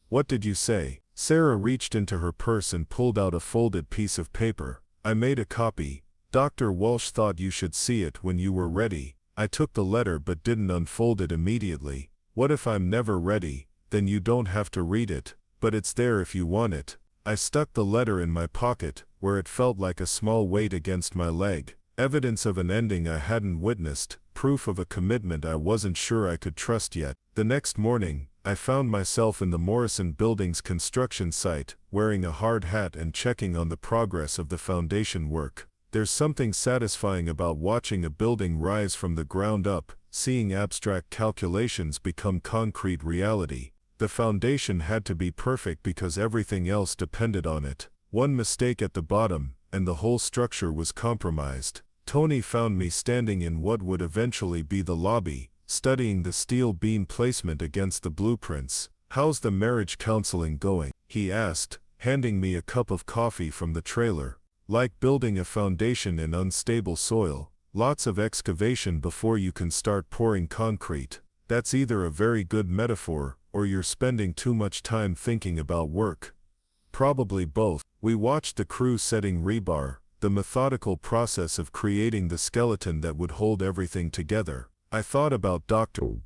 "What did you say?" Sarah reached into her purse and pulled out a folded piece of paper. "I made a copy. Dr. Walsh thought you should see it when you were ready. I took the letter but didn't unfold it immediately. What if I'm never ready? Then you don't have to read it, but it's there if you want it." I stuck the letter in my pocket, where it felt like a small weight against my leg. Evidence of an ending I hadn't witnessed, proof of a commitment I wasn't sure I could trust yet. The next morning, I found myself in the Morrison Building's construction site, wearing a hard hat and checking on the progress of the foundation work. There's something satisfying about watching a building rise from the ground up, seeing abstract calculations become concrete reality. The foundation had to be perfect because everything else depended on it. One mistake at the bottom, and the whole structure was compromised. Tony found me standing in what would eventually be the lobby, studying the steel beam placement against the blueprints. "How's the marriage counseling going?" he asked, handing me a cup of coffee from the trailer. "Like building a foundation in unstable soil, lots of excavation before you can start pouring concrete." That's either a very good metaphor, or you're spending too much time thinking about work. Probably both. We watched the crew setting rebar, the methodical process of creating the skeleton that would hold everything together. I thought about Dr.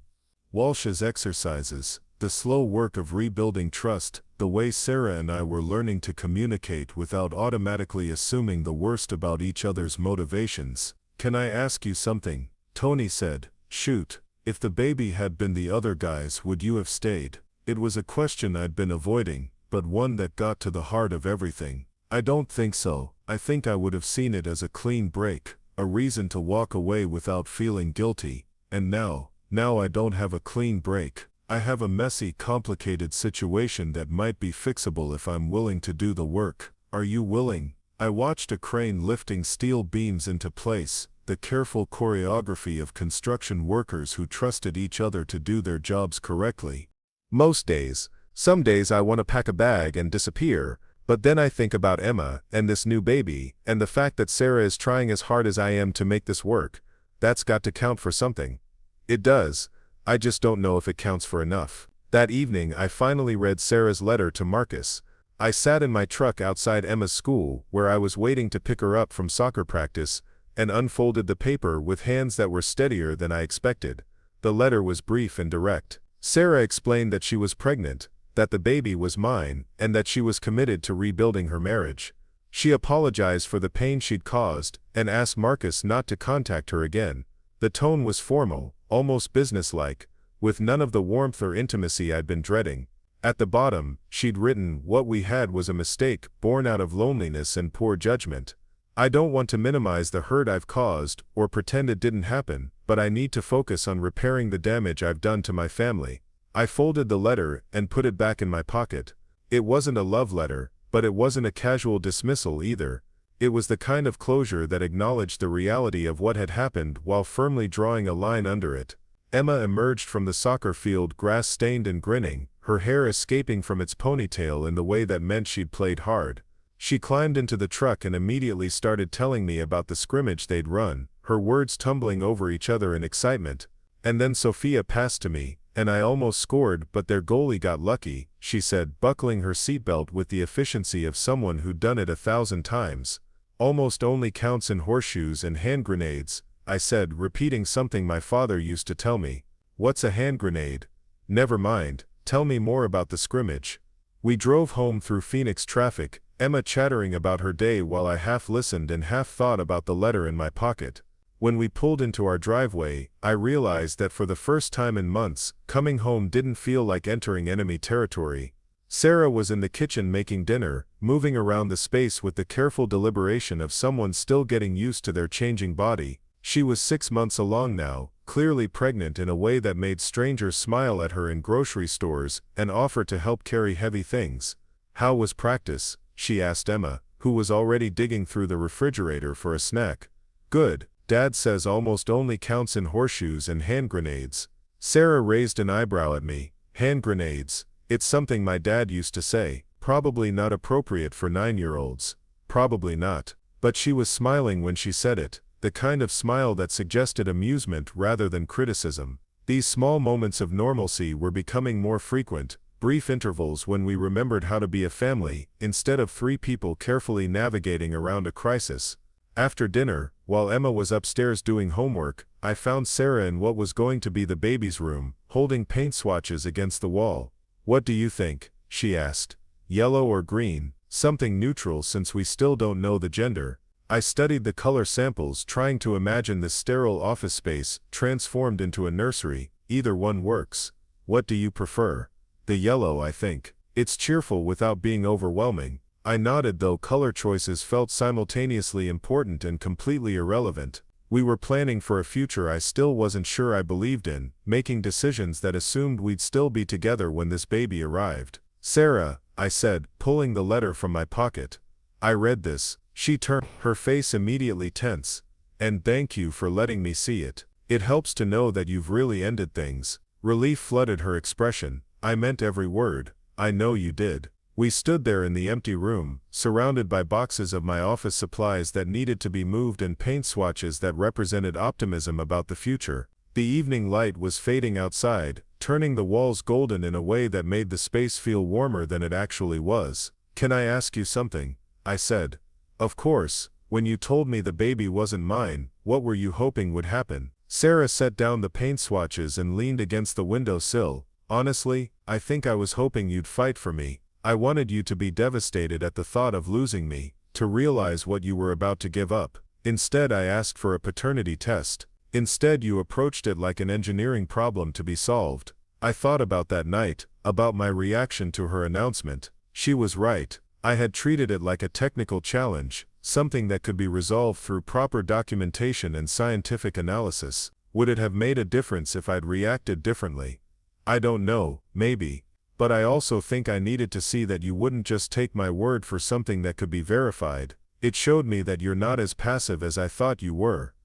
Walsh's exercises, the slow work of rebuilding trust, the way Sarah and I were learning to communicate without automatically assuming the worst about each other's motivations. "Can I ask you something?" Tony said. "Shoot. If the baby had been the other guy's, would you have stayed?" It was a question I'd been avoiding, but one that got to the heart of everything. "I don't think so. I think I would have seen it as a clean break, a reason to walk away without feeling guilty. And now I don't have a clean break. I have a messy, complicated situation that might be fixable if I'm willing to do the work. Are you willing?" I watched a crane lifting steel beams into place, the careful choreography of construction workers who trusted each other to do their jobs correctly. Most days. Some days I want to pack a bag and disappear, but then I think about Emma, and this new baby, and the fact that Sarah is trying as hard as I am to make this work. That's got to count for something. It does. I just don't know if it counts for enough. That evening I finally read Sarah's letter to Marcus. I sat in my truck outside Emma's school, where I was waiting to pick her up from soccer practice, and unfolded the paper with hands that were steadier than I expected. The letter was brief and direct. Sarah explained that she was pregnant, that the baby was mine, and that she was committed to rebuilding her marriage. She apologized for the pain she'd caused, and asked Marcus not to contact her again. The tone was formal, almost businesslike, with none of the warmth or intimacy I'd been dreading. At the bottom, she'd written, "What we had was a mistake, born out of loneliness and poor judgment. I don't want to minimize the hurt I've caused, or pretend it didn't happen, but I need to focus on repairing the damage I've done to my family." I folded the letter and put it back in my pocket. It wasn't a love letter, but it wasn't a casual dismissal either. It was the kind of closure that acknowledged the reality of what had happened while firmly drawing a line under it. Emma emerged from the soccer field grass-stained and grinning, her hair escaping from its ponytail in the way that meant she'd played hard. She climbed into the truck and immediately started telling me about the scrimmage they'd run, her words tumbling over each other in excitement. "And then Sophia passed to me, and I almost scored, but their goalie got lucky," she said, buckling her seatbelt with the efficiency of someone who'd done it 1,000 times. almost only counts in horseshoes and hand grenades, I said, repeating something my father used to tell me. What's a hand grenade? Never mind, tell me more about the scrimmage. We drove home through Phoenix traffic, Emma chattering about her day while I half listened and half thought about the letter in my pocket. When we pulled into our driveway, I realized that for the first time in months, coming home didn't feel like entering enemy territory. Sarah was in the kitchen making dinner, moving around the space with the careful deliberation of someone still getting used to their changing body. She was 6 months along now, clearly pregnant in a way that made strangers smile at her in grocery stores and offer to help carry heavy things. How was practice? She asked Emma, who was already digging through the refrigerator for a snack. Good. Dad says almost only counts in horseshoes and hand grenades. Sarah raised an eyebrow at me. Hand grenades. It's something my dad used to say. Probably not appropriate for 9-year-olds. Probably not. But she was smiling when she said it, the kind of smile that suggested amusement rather than criticism. These small moments of normalcy were becoming more frequent, brief intervals when we remembered how to be a family, instead of 3 people carefully navigating around a crisis. After dinner, while Emma was upstairs doing homework, I found Sarah in what was going to be the baby's room, holding paint swatches against the wall. What do you think? She asked. Yellow or green? Something neutral since we still don't know the gender. I studied the color samples, trying to imagine this sterile office space transformed into a nursery. Either one works. What do you prefer? The yellow, I think. It's cheerful without being overwhelming. I nodded, though color choices felt simultaneously important and completely irrelevant. We were planning for a future I still wasn't sure I believed in, making decisions that assumed we'd still be together when this baby arrived. Sarah, I said, pulling the letter from my pocket. I read this. She turned, her face immediately tense. And thank you for letting me see it. It helps to know that you've really ended things. Relief flooded her expression. I meant every word. I know you did. We stood there in the empty room, surrounded by boxes of my office supplies that needed to be moved and paint swatches that represented optimism about the future. The evening light was fading outside, turning the walls golden in a way that made the space feel warmer than it actually was. Can I ask you something? I said. Of course. When you told me the baby wasn't mine, what were you hoping would happen? Sarah set down the paint swatches and leaned against the windowsill. Honestly, I think I was hoping you'd fight for me. I wanted you to be devastated at the thought of losing me, to realize what you were about to give up. Instead, I asked for a paternity test. Instead, you approached it like an engineering problem to be solved. I thought about that night, about my reaction to her announcement. She was right. I had treated it like a technical challenge, something that could be resolved through proper documentation and scientific analysis. Would it have made a difference if I'd reacted differently? I don't know, maybe. But I also think I needed to see that you wouldn't just take my word for something that could be verified. It showed me that you're not as passive as I thought you were.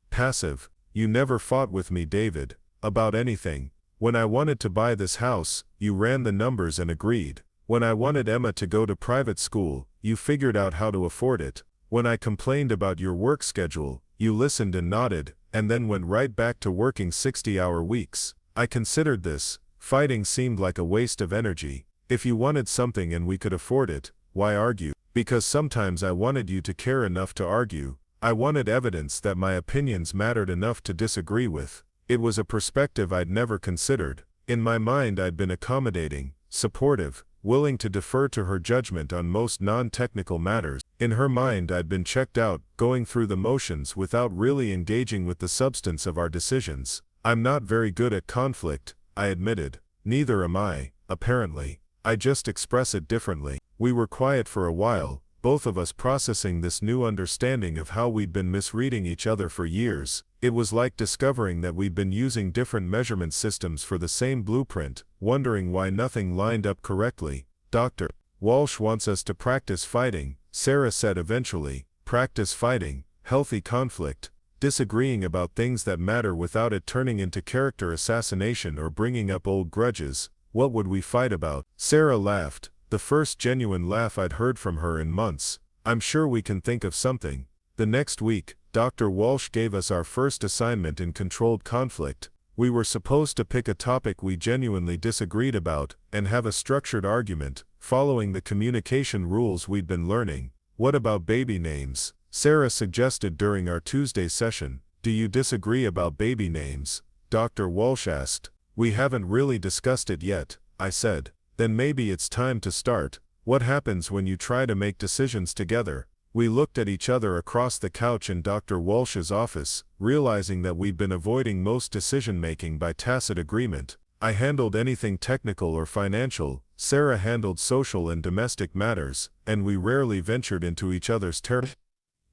Passive? You never fought with me, David, about anything. When I wanted to buy this house, you ran the numbers and agreed. When I wanted Emma to go to private school, you figured out how to afford it. When I complained about your work schedule, you listened and nodded, and then went right back to working 60-hour weeks. I considered this. Fighting seemed like a waste of energy. If you wanted something and we could afford it, why argue? Because sometimes I wanted you to care enough to argue. I wanted evidence that my opinions mattered enough to disagree with. It was a perspective I'd never considered. In my mind, I'd been accommodating, supportive, willing to defer to her judgment on most non-technical matters. In her mind, I'd been checked out, going through the motions without really engaging with the substance of our decisions. I'm not very good at conflict, I admitted. Neither am I, apparently. I just express it differently. We were quiet for a while, both of us processing this new understanding of how we'd been misreading each other for years. It was like discovering that we'd been using different measurement systems for the same blueprint, wondering why nothing lined up correctly. Dr. Walsh wants us to practice fighting, Sarah said eventually. Practice fighting, healthy conflict. Disagreeing about things that matter without it turning into character assassination or bringing up old grudges. What would we fight about? Sarah laughed, the first genuine laugh I'd heard from her in months. I'm sure we can think of something. The next week, Dr. Walsh gave us our first assignment in controlled conflict. We were supposed to pick a topic we genuinely disagreed about and have a structured argument, following the communication rules we'd been learning. What about baby names? Sarah suggested during our Tuesday session. Do you disagree about baby names? Dr. Walsh asked. We haven't really discussed it yet, I said. Then maybe it's time to start. What happens when you try to make decisions together? We looked at each other across the couch in Dr. Walsh's office, realizing that we'd been avoiding most decision-making by tacit agreement. I handled anything technical or financial, Sarah handled social and domestic matters, and we rarely ventured into each other's territory.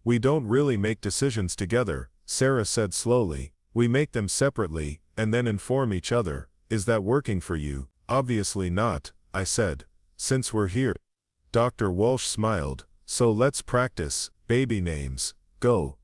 We don't really make decisions together, Sarah said slowly. We make them separately, and then inform each other. Is that working for you? Obviously not, I said. Since we're here. Dr. Walsh smiled. So let's practice. Baby names. Go.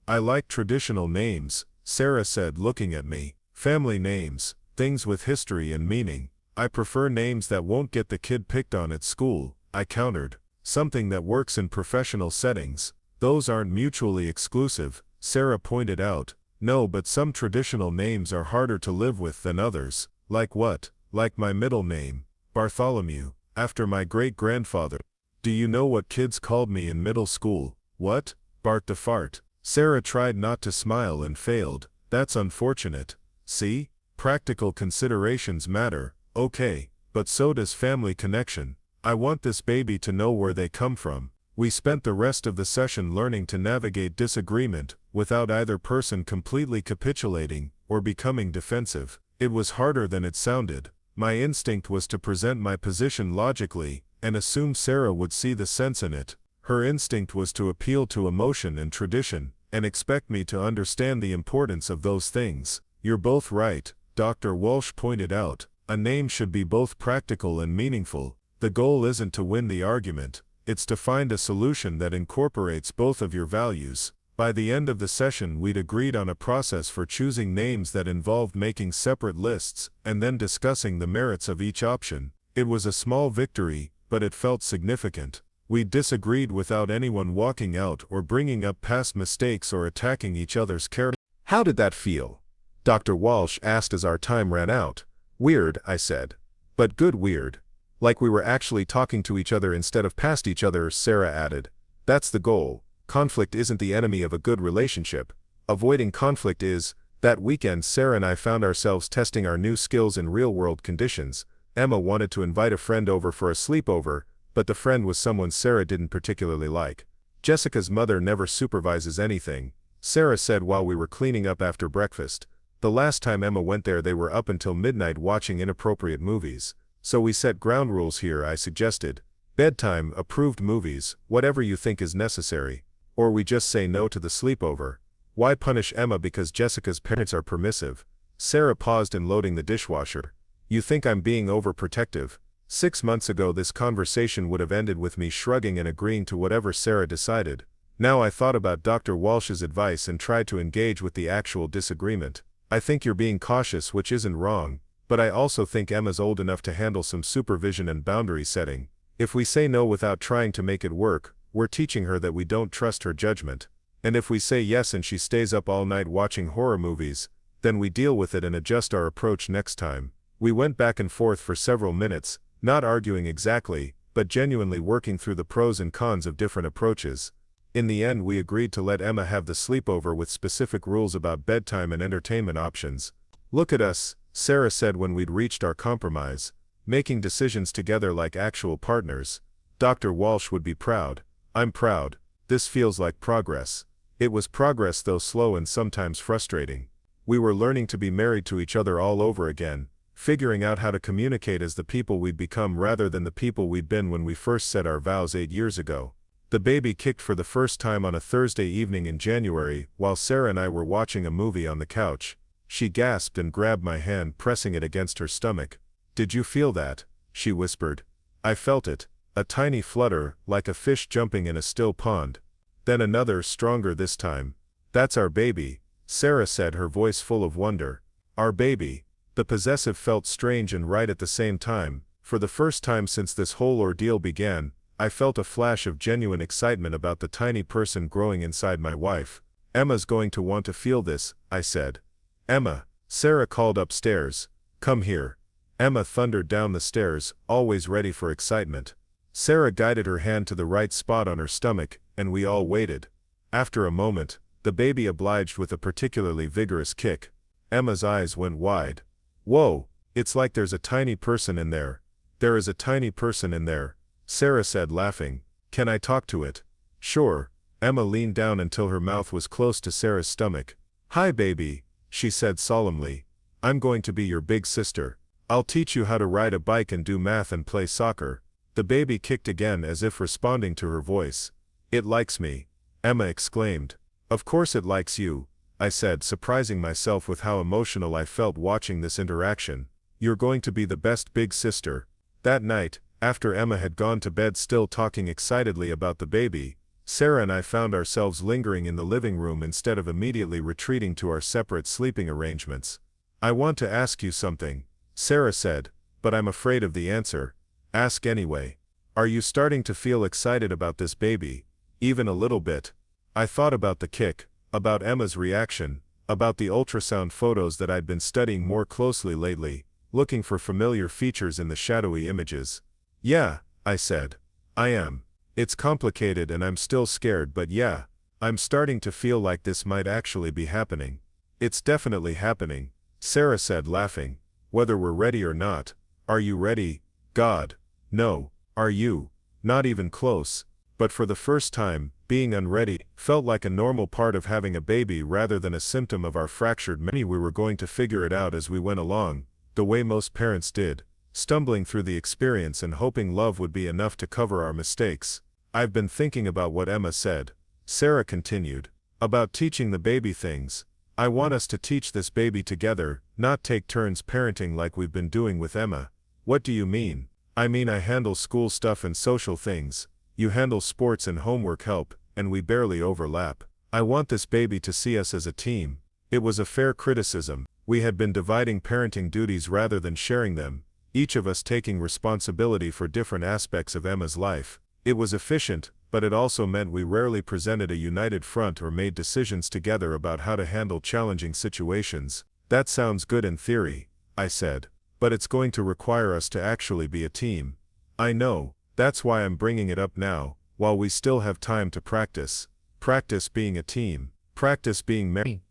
I like traditional names, Sarah said, looking at me. Family names. Things with history and meaning. I prefer names that won't get the kid picked on at school, I countered. Something that works in professional settings. Those aren't mutually exclusive, Sarah pointed out. No, but some traditional names are harder to live with than others. Like what? Like my middle name, Bartholomew, after my great-grandfather. Do you know what kids called me in middle school? What? Bart the Fart. Sarah tried not to smile and failed. That's unfortunate. See? Practical considerations matter, okay, but so does family connection. I want this baby to know where they come from. We spent the rest of the session learning to navigate disagreement, without either person completely capitulating, or becoming defensive. It was harder than it sounded. My instinct was to present my position logically, and assume Sarah would see the sense in it. Her instinct was to appeal to emotion and tradition, and expect me to understand the importance of those things. You're both right, Dr. Walsh pointed out. A name should be both practical and meaningful. The goal isn't to win the argument, it's to find a solution that incorporates both of your values. By the end of the session, we'd agreed on a process for choosing names that involved making separate lists, and then discussing the merits of each option. It was a small victory, but it felt significant. We disagreed without anyone walking out or bringing up past mistakes or attacking each other's character. How did that feel? Dr. Walsh asked as our time ran out. Weird, I said. But good weird. Like we were actually talking to each other instead of past each other, Sarah added. That's the goal. Conflict isn't the enemy of a good relationship. Avoiding conflict is. That weekend, Sarah and I found ourselves testing our new skills in real-world conditions. Emma wanted to invite a friend over for a sleepover, but the friend was someone Sarah didn't particularly like. Jessica's mother never supervises anything, Sarah said while we were cleaning up after breakfast. The last time Emma went there they were up until midnight watching inappropriate movies. So we set ground rules here, I suggested. Bedtime, approved movies, whatever you think is necessary. Or we just say no to the sleepover. Why punish Emma because Jessica's parents are permissive? Sarah paused in loading the dishwasher. You think I'm being overprotective? 6 months ago this conversation would have ended with me shrugging and agreeing to whatever Sarah decided. Now I thought about Dr. Walsh's advice and tried to engage with the actual disagreement. I think you're being cautious, which isn't wrong, but I also think Emma's old enough to handle some supervision and boundary setting. If we say no without trying to make it work, we're teaching her that we don't trust her judgment. And if we say yes and she stays up all night watching horror movies, then we deal with it and adjust our approach next time. We went back and forth for several minutes, not arguing exactly, but genuinely working through the pros and cons of different approaches. In the end we agreed to let Emma have the sleepover with specific rules about bedtime and entertainment options. Look at us, Sarah said when we'd reached our compromise, making decisions together like actual partners. Dr. Walsh would be proud. I'm proud. This feels like progress. It was progress, though slow and sometimes frustrating. We were learning to be married to each other all over again, figuring out how to communicate as the people we'd become rather than the people we'd been when we first said our vows 8 years ago. The baby kicked for the first time on a Thursday evening in January while Sarah and I were watching a movie on the couch. She gasped and grabbed my hand, pressing it against her stomach. Did you feel that? She whispered. I felt it. A tiny flutter, like a fish jumping in a still pond. Then another, stronger this time. That's our baby, Sarah said, her voice full of wonder. Our baby. The possessive felt strange and right at the same time. For the first time since this whole ordeal began, I felt a flash of genuine excitement about the tiny person growing inside my wife. Emma's going to want to feel this, I said. Emma, Sarah called upstairs. Come here. Emma thundered down the stairs, always ready for excitement. Sarah guided her hand to the right spot on her stomach, and we all waited. After a moment, the baby obliged with a particularly vigorous kick. Emma's eyes went wide. Whoa, it's like there's a tiny person in there. There is a tiny person in there, Sarah said laughing. Can I talk to it? Sure. Emma leaned down until her mouth was close to Sarah's stomach. Hi baby, she said solemnly. I'm going to be your big sister. I'll teach you how to ride a bike and do math and play soccer. The baby kicked again as if responding to her voice. It likes me, Emma exclaimed. Of course it likes you, I said, surprising myself with how emotional I felt watching this interaction. You're going to be the best big sister. That night, after Emma had gone to bed still talking excitedly about the baby, Sarah and I found ourselves lingering in the living room instead of immediately retreating to our separate sleeping arrangements. I want to ask you something, Sarah said, but I'm afraid of the answer. Ask anyway. Are you starting to feel excited about this baby? Even a little bit. I thought about the kick, about Emma's reaction, about the ultrasound photos that I'd been studying more closely lately, looking for familiar features in the shadowy images. Yeah, I said. I am. It's complicated and I'm still scared, but yeah, I'm starting to feel like this might actually be happening. It's definitely happening, Sarah said laughing. Whether we're ready or not. Are you ready? God. No. Are you? Not even close. But for the first time, being unready felt like a normal part of having a baby rather than a symptom of our fractured many. We were going to figure it out as we went along, the way most parents did, stumbling through the experience and hoping love would be enough to cover our mistakes. I've been thinking about what Emma said, Sarah continued, about teaching the baby things. I want us to teach this baby together, not take turns parenting like we've been doing with Emma. What do you mean? I mean I handle school stuff and social things, you handle sports and homework help, and we barely overlap. I want this baby to see us as a team. It was a fair criticism. We had been dividing parenting duties rather than sharing them, each of us taking responsibility for different aspects of Emma's life. It was efficient, but it also meant we rarely presented a united front or made decisions together about how to handle challenging situations. That sounds good in theory, I said, but it's going to require us to actually be a team. I know, that's why I'm bringing it up now, while we still have time to practice. Practice being a team. Practice being married.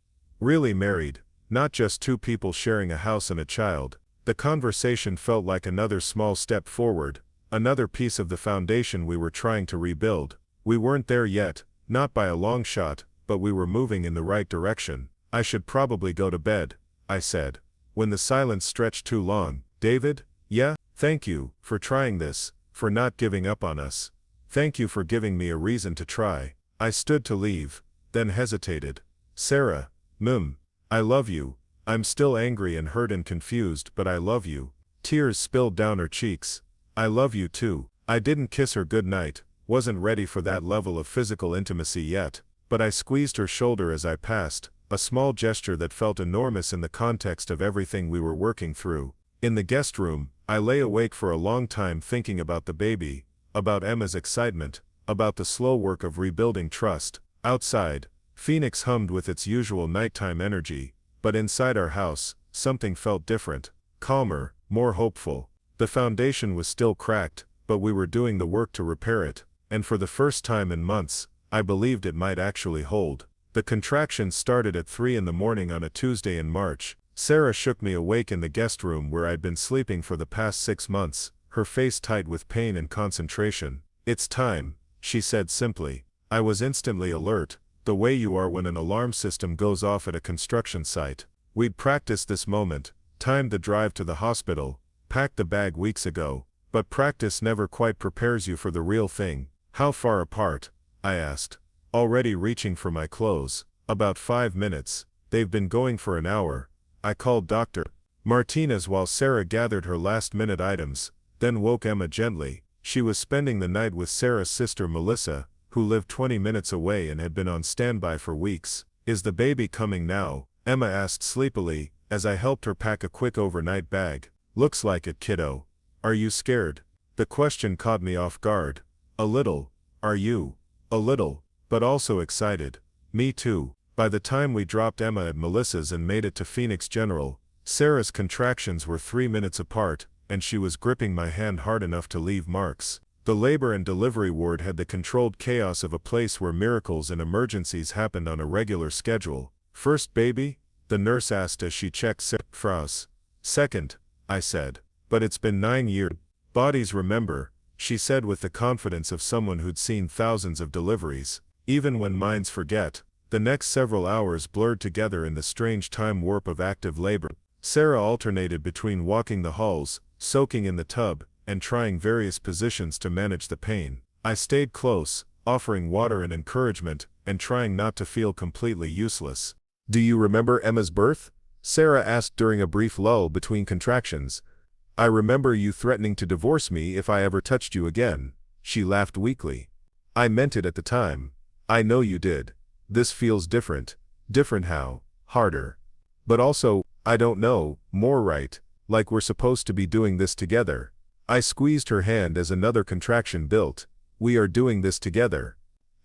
Really married, not just two people sharing a house and a child. The conversation felt like another small step forward, another piece of the foundation we were trying to rebuild. We weren't there yet, not by a long shot, but we were moving in the right direction. I should probably go to bed, I said, when the silence stretched too long. David? Yeah? Thank you for trying this, for not giving up on us. Thank you for giving me a reason to try. I stood to leave, then hesitated. Sarah, I love you. I'm still angry and hurt and confused, but I love you. Tears spilled down her cheeks. I love you too. I didn't kiss her goodnight, wasn't ready for that level of physical intimacy yet, but I squeezed her shoulder as I passed, a small gesture that felt enormous in the context of everything we were working through. In the guest room, I lay awake for a long time thinking about the baby, about Emma's excitement, about the slow work of rebuilding trust. Outside, Phoenix hummed with its usual nighttime energy, but inside our house, something felt different, calmer, more hopeful. The foundation was still cracked, but we were doing the work to repair it, and for the first time in months, I believed it might actually hold. The contractions started at 3 in the morning on a Tuesday in March. Sarah shook me awake in the guest room where I'd been sleeping for the past 6 months, her face tight with pain and concentration. It's time, she said simply. I was instantly alert, the way you are when an alarm system goes off at a construction site. We'd practiced this moment, timed the drive to the hospital, packed the bag weeks ago, but practice never quite prepares you for the real thing. How far apart? I asked, already reaching for my clothes. About 5 minutes. They've been going for an hour. I called Dr. Martinez while Sarah gathered her last-minute items, then woke Emma gently. She was spending the night with Sarah's sister Melissa, who lived 20 minutes away and had been on standby for weeks. Is the baby coming now? Emma asked sleepily, as I helped her pack a quick overnight bag. Looks like it, kiddo. Are you scared? The question caught me off guard. A little. Are you? A little. But also excited. Me too. By the time we dropped Emma at Melissa's and made it to Phoenix General, Sarah's contractions were 3 minutes apart, and she was gripping my hand hard enough to leave marks. The labor and delivery ward had the controlled chaos of a place where miracles and emergencies happened on a regular schedule. "First baby?" the nurse asked as she checked Sarah for us. "Second," I said. "But it's been 9 years. Bodies remember," she said with the confidence of someone who'd seen thousands of deliveries. Even when minds forget, the next several hours blurred together in the strange time warp of active labor. Sarah alternated between walking the halls, soaking in the tub, and trying various positions to manage the pain. I stayed close, offering water and encouragement, and trying not to feel completely useless. "Do you remember Emma's birth?" Sarah asked during a brief lull between contractions. "I remember you threatening to divorce me if I ever touched you again." She laughed weakly. "I meant it at the time. I know you did. This feels different." "Different how?" "Harder. But also, I don't know, more right, like we're supposed to be doing this together." I squeezed her hand as another contraction built. "We are doing this together."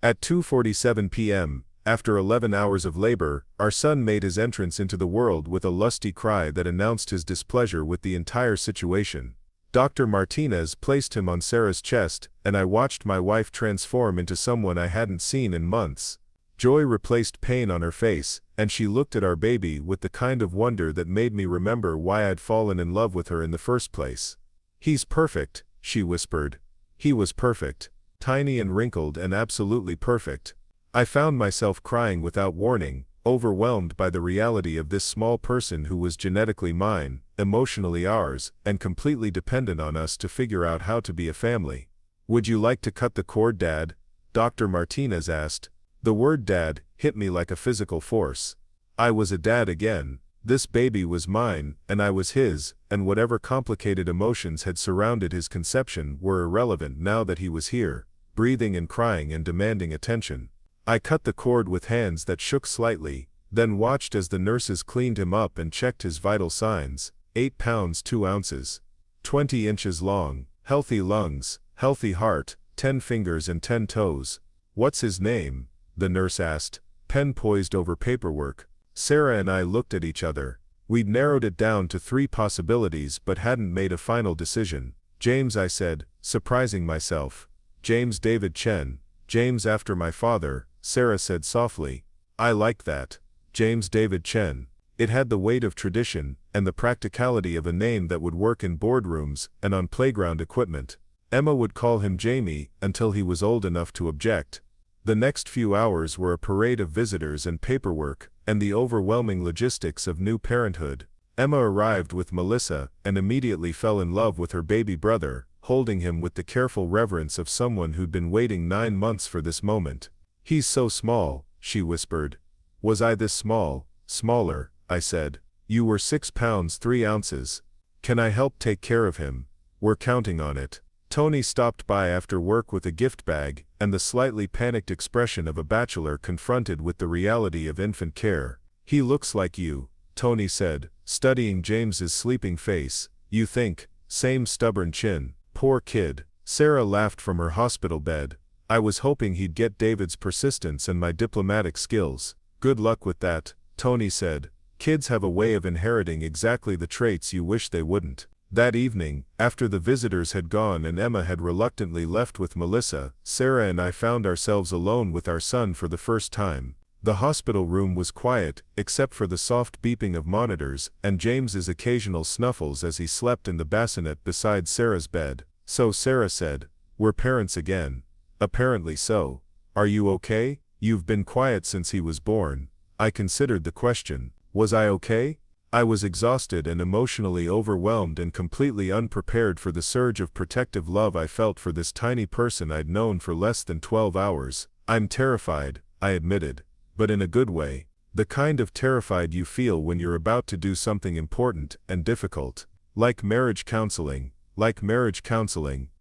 At 2:47 p.m., after 11 hours of labor, our son made his entrance into the world with a lusty cry that announced his displeasure with the entire situation. Dr. Martinez placed him on Sarah's chest, and I watched my wife transform into someone I hadn't seen in months. Joy replaced pain on her face, and she looked at our baby with the kind of wonder that made me remember why I'd fallen in love with her in the first place. "He's perfect," she whispered. He was perfect. Tiny and wrinkled and absolutely perfect. I found myself crying without warning, overwhelmed by the reality of this small person who was genetically mine, emotionally ours, and completely dependent on us to figure out how to be a family. "Would you like to cut the cord, Dad?" Dr. Martinez asked. The word dad hit me like a physical force. I was a dad again. This baby was mine, and I was his, and whatever complicated emotions had surrounded his conception were irrelevant now that he was here, breathing and crying and demanding attention. I cut the cord with hands that shook slightly, then watched as the nurses cleaned him up and checked his vital signs. 8 pounds 2 ounces. 20 inches long, healthy lungs, healthy heart, 10 fingers and 10 toes. "What's his name?" the nurse asked, pen poised over paperwork. Sarah and I looked at each other. We'd narrowed it down to 3 possibilities but hadn't made a final decision. "James," I said, surprising myself. "James David Chen. James after my father," Sarah said softly. I liked that. James David Chen. It had the weight of tradition, and the practicality of a name that would work in boardrooms and on playground equipment. Emma would call him Jamie until he was old enough to object. The next few hours were a parade of visitors and paperwork, and the overwhelming logistics of new parenthood. Emma arrived with Melissa and immediately fell in love with her baby brother, holding him with the careful reverence of someone who'd been waiting 9 months for this moment. "He's so small," she whispered. "Was I this small?" "Smaller," I said. "You were 6 pounds 3 ounces. Can I help take care of him?" "We're counting on it." Tony stopped by after work with a gift bag, and the slightly panicked expression of a bachelor confronted with the reality of infant care. "He looks like you," Tony said, studying James's sleeping face. "You think? Same stubborn chin. Poor kid." Sarah laughed from her hospital bed. "I was hoping he'd get David's persistence and my diplomatic skills." "Good luck with that," Tony said. "Kids have a way of inheriting exactly the traits you wish they wouldn't." That evening, after the visitors had gone and Emma had reluctantly left with Melissa, Sarah and I found ourselves alone with our son for the first time. The hospital room was quiet, except for the soft beeping of monitors and James's occasional snuffles as he slept in the bassinet beside Sarah's bed. "So," Sarah said, "we're parents again." "Apparently so. Are you okay? You've been quiet since he was born." I considered the question. Was I okay? I was exhausted and emotionally overwhelmed and completely unprepared for the surge of protective love I felt for this tiny person I'd known for less than 12 hours. "I'm terrified," I admitted. But in a good way. The kind of terrified you feel when you're about to do something important and difficult. Like marriage counseling,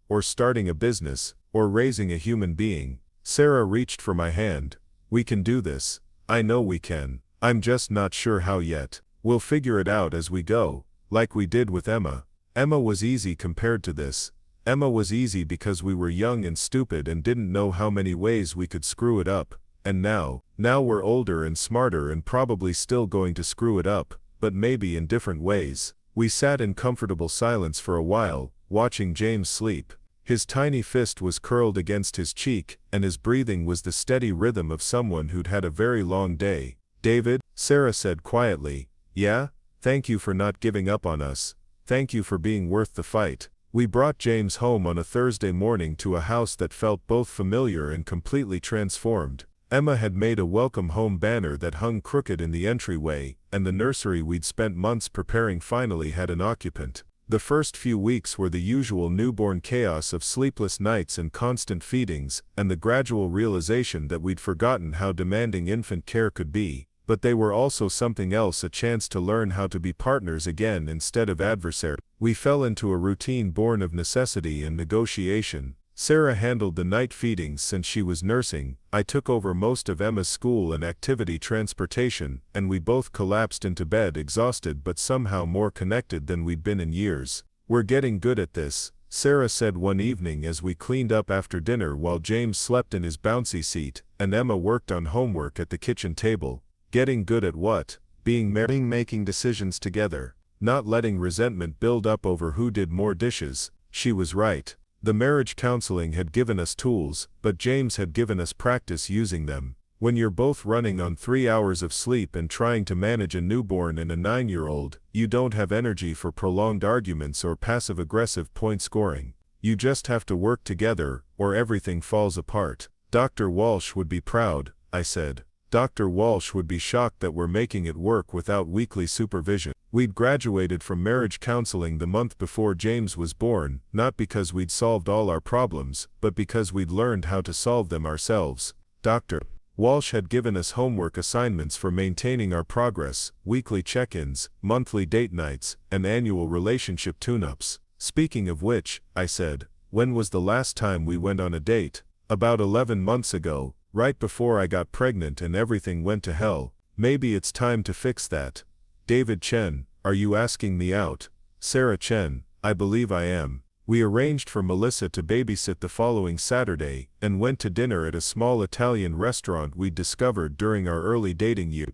or starting a business, or raising a human being. Sarah reached for my hand. "We can do this. I know we can. I'm just not sure how yet. We'll figure it out as we go, like we did with Emma." Emma was easy compared to this. Emma was easy because we were young and stupid and didn't know how many ways we could screw it up. And now we're older and smarter and probably still going to screw it up, but maybe in different ways. We sat in comfortable silence for a while, watching James sleep. His tiny fist was curled against his cheek, and his breathing was the steady rhythm of someone who'd had a very long day. "David," Sarah said quietly. "Yeah? Thank you for not giving up on us. Thank you for being worth the fight." We brought James home on a Thursday morning to a house that felt both familiar and completely transformed. Emma had made a welcome home banner that hung crooked in the entryway, and the nursery we'd spent months preparing finally had an occupant. The first few weeks were the usual newborn chaos of sleepless nights and constant feedings, and the gradual realization that we'd forgotten how demanding infant care could be. But they were also something else, a chance to learn how to be partners again instead of adversaries. We fell into a routine born of necessity and negotiation. Sarah handled the night feedings since she was nursing, I took over most of Emma's school and activity transportation, and we both collapsed into bed exhausted but somehow more connected than we'd been in years. "We're getting good at this," Sarah said one evening as we cleaned up after dinner while James slept in his bouncy seat, and Emma worked on homework at the kitchen table. "Getting good at what?" "Being married, making decisions together. Not letting resentment build up over who did more dishes." She was right. The marriage counseling had given us tools, but James had given us practice using them. When you're both running on 3 hours of sleep and trying to manage a newborn and a 9-year-old, you don't have energy for prolonged arguments or passive-aggressive point scoring. You just have to work together, or everything falls apart. "Dr. Walsh would be proud," I said. "Dr. Walsh would be shocked that we're making it work without weekly supervision." We'd graduated from marriage counseling the month before James was born, not because we'd solved all our problems, but because we'd learned how to solve them ourselves. Dr. Walsh had given us homework assignments for maintaining our progress, weekly check-ins, monthly date nights, and annual relationship tune-ups. "Speaking of which," I said, "when was the last time we went on a date?" "About 11 months ago. Right before I got pregnant and everything went to hell. Maybe it's time to fix that." "David Chen, are you asking me out?" "Sarah Chen, I believe I am." We arranged for Melissa to babysit the following Saturday, and went to dinner at a small Italian restaurant we'd discovered during our early dating years.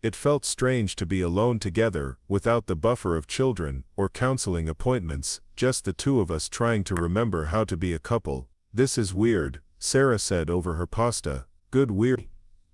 It felt strange to be alone together, without the buffer of children, or counseling appointments, just the two of us trying to remember how to be a couple. "This is weird," Sarah said over her pasta. "Good weird?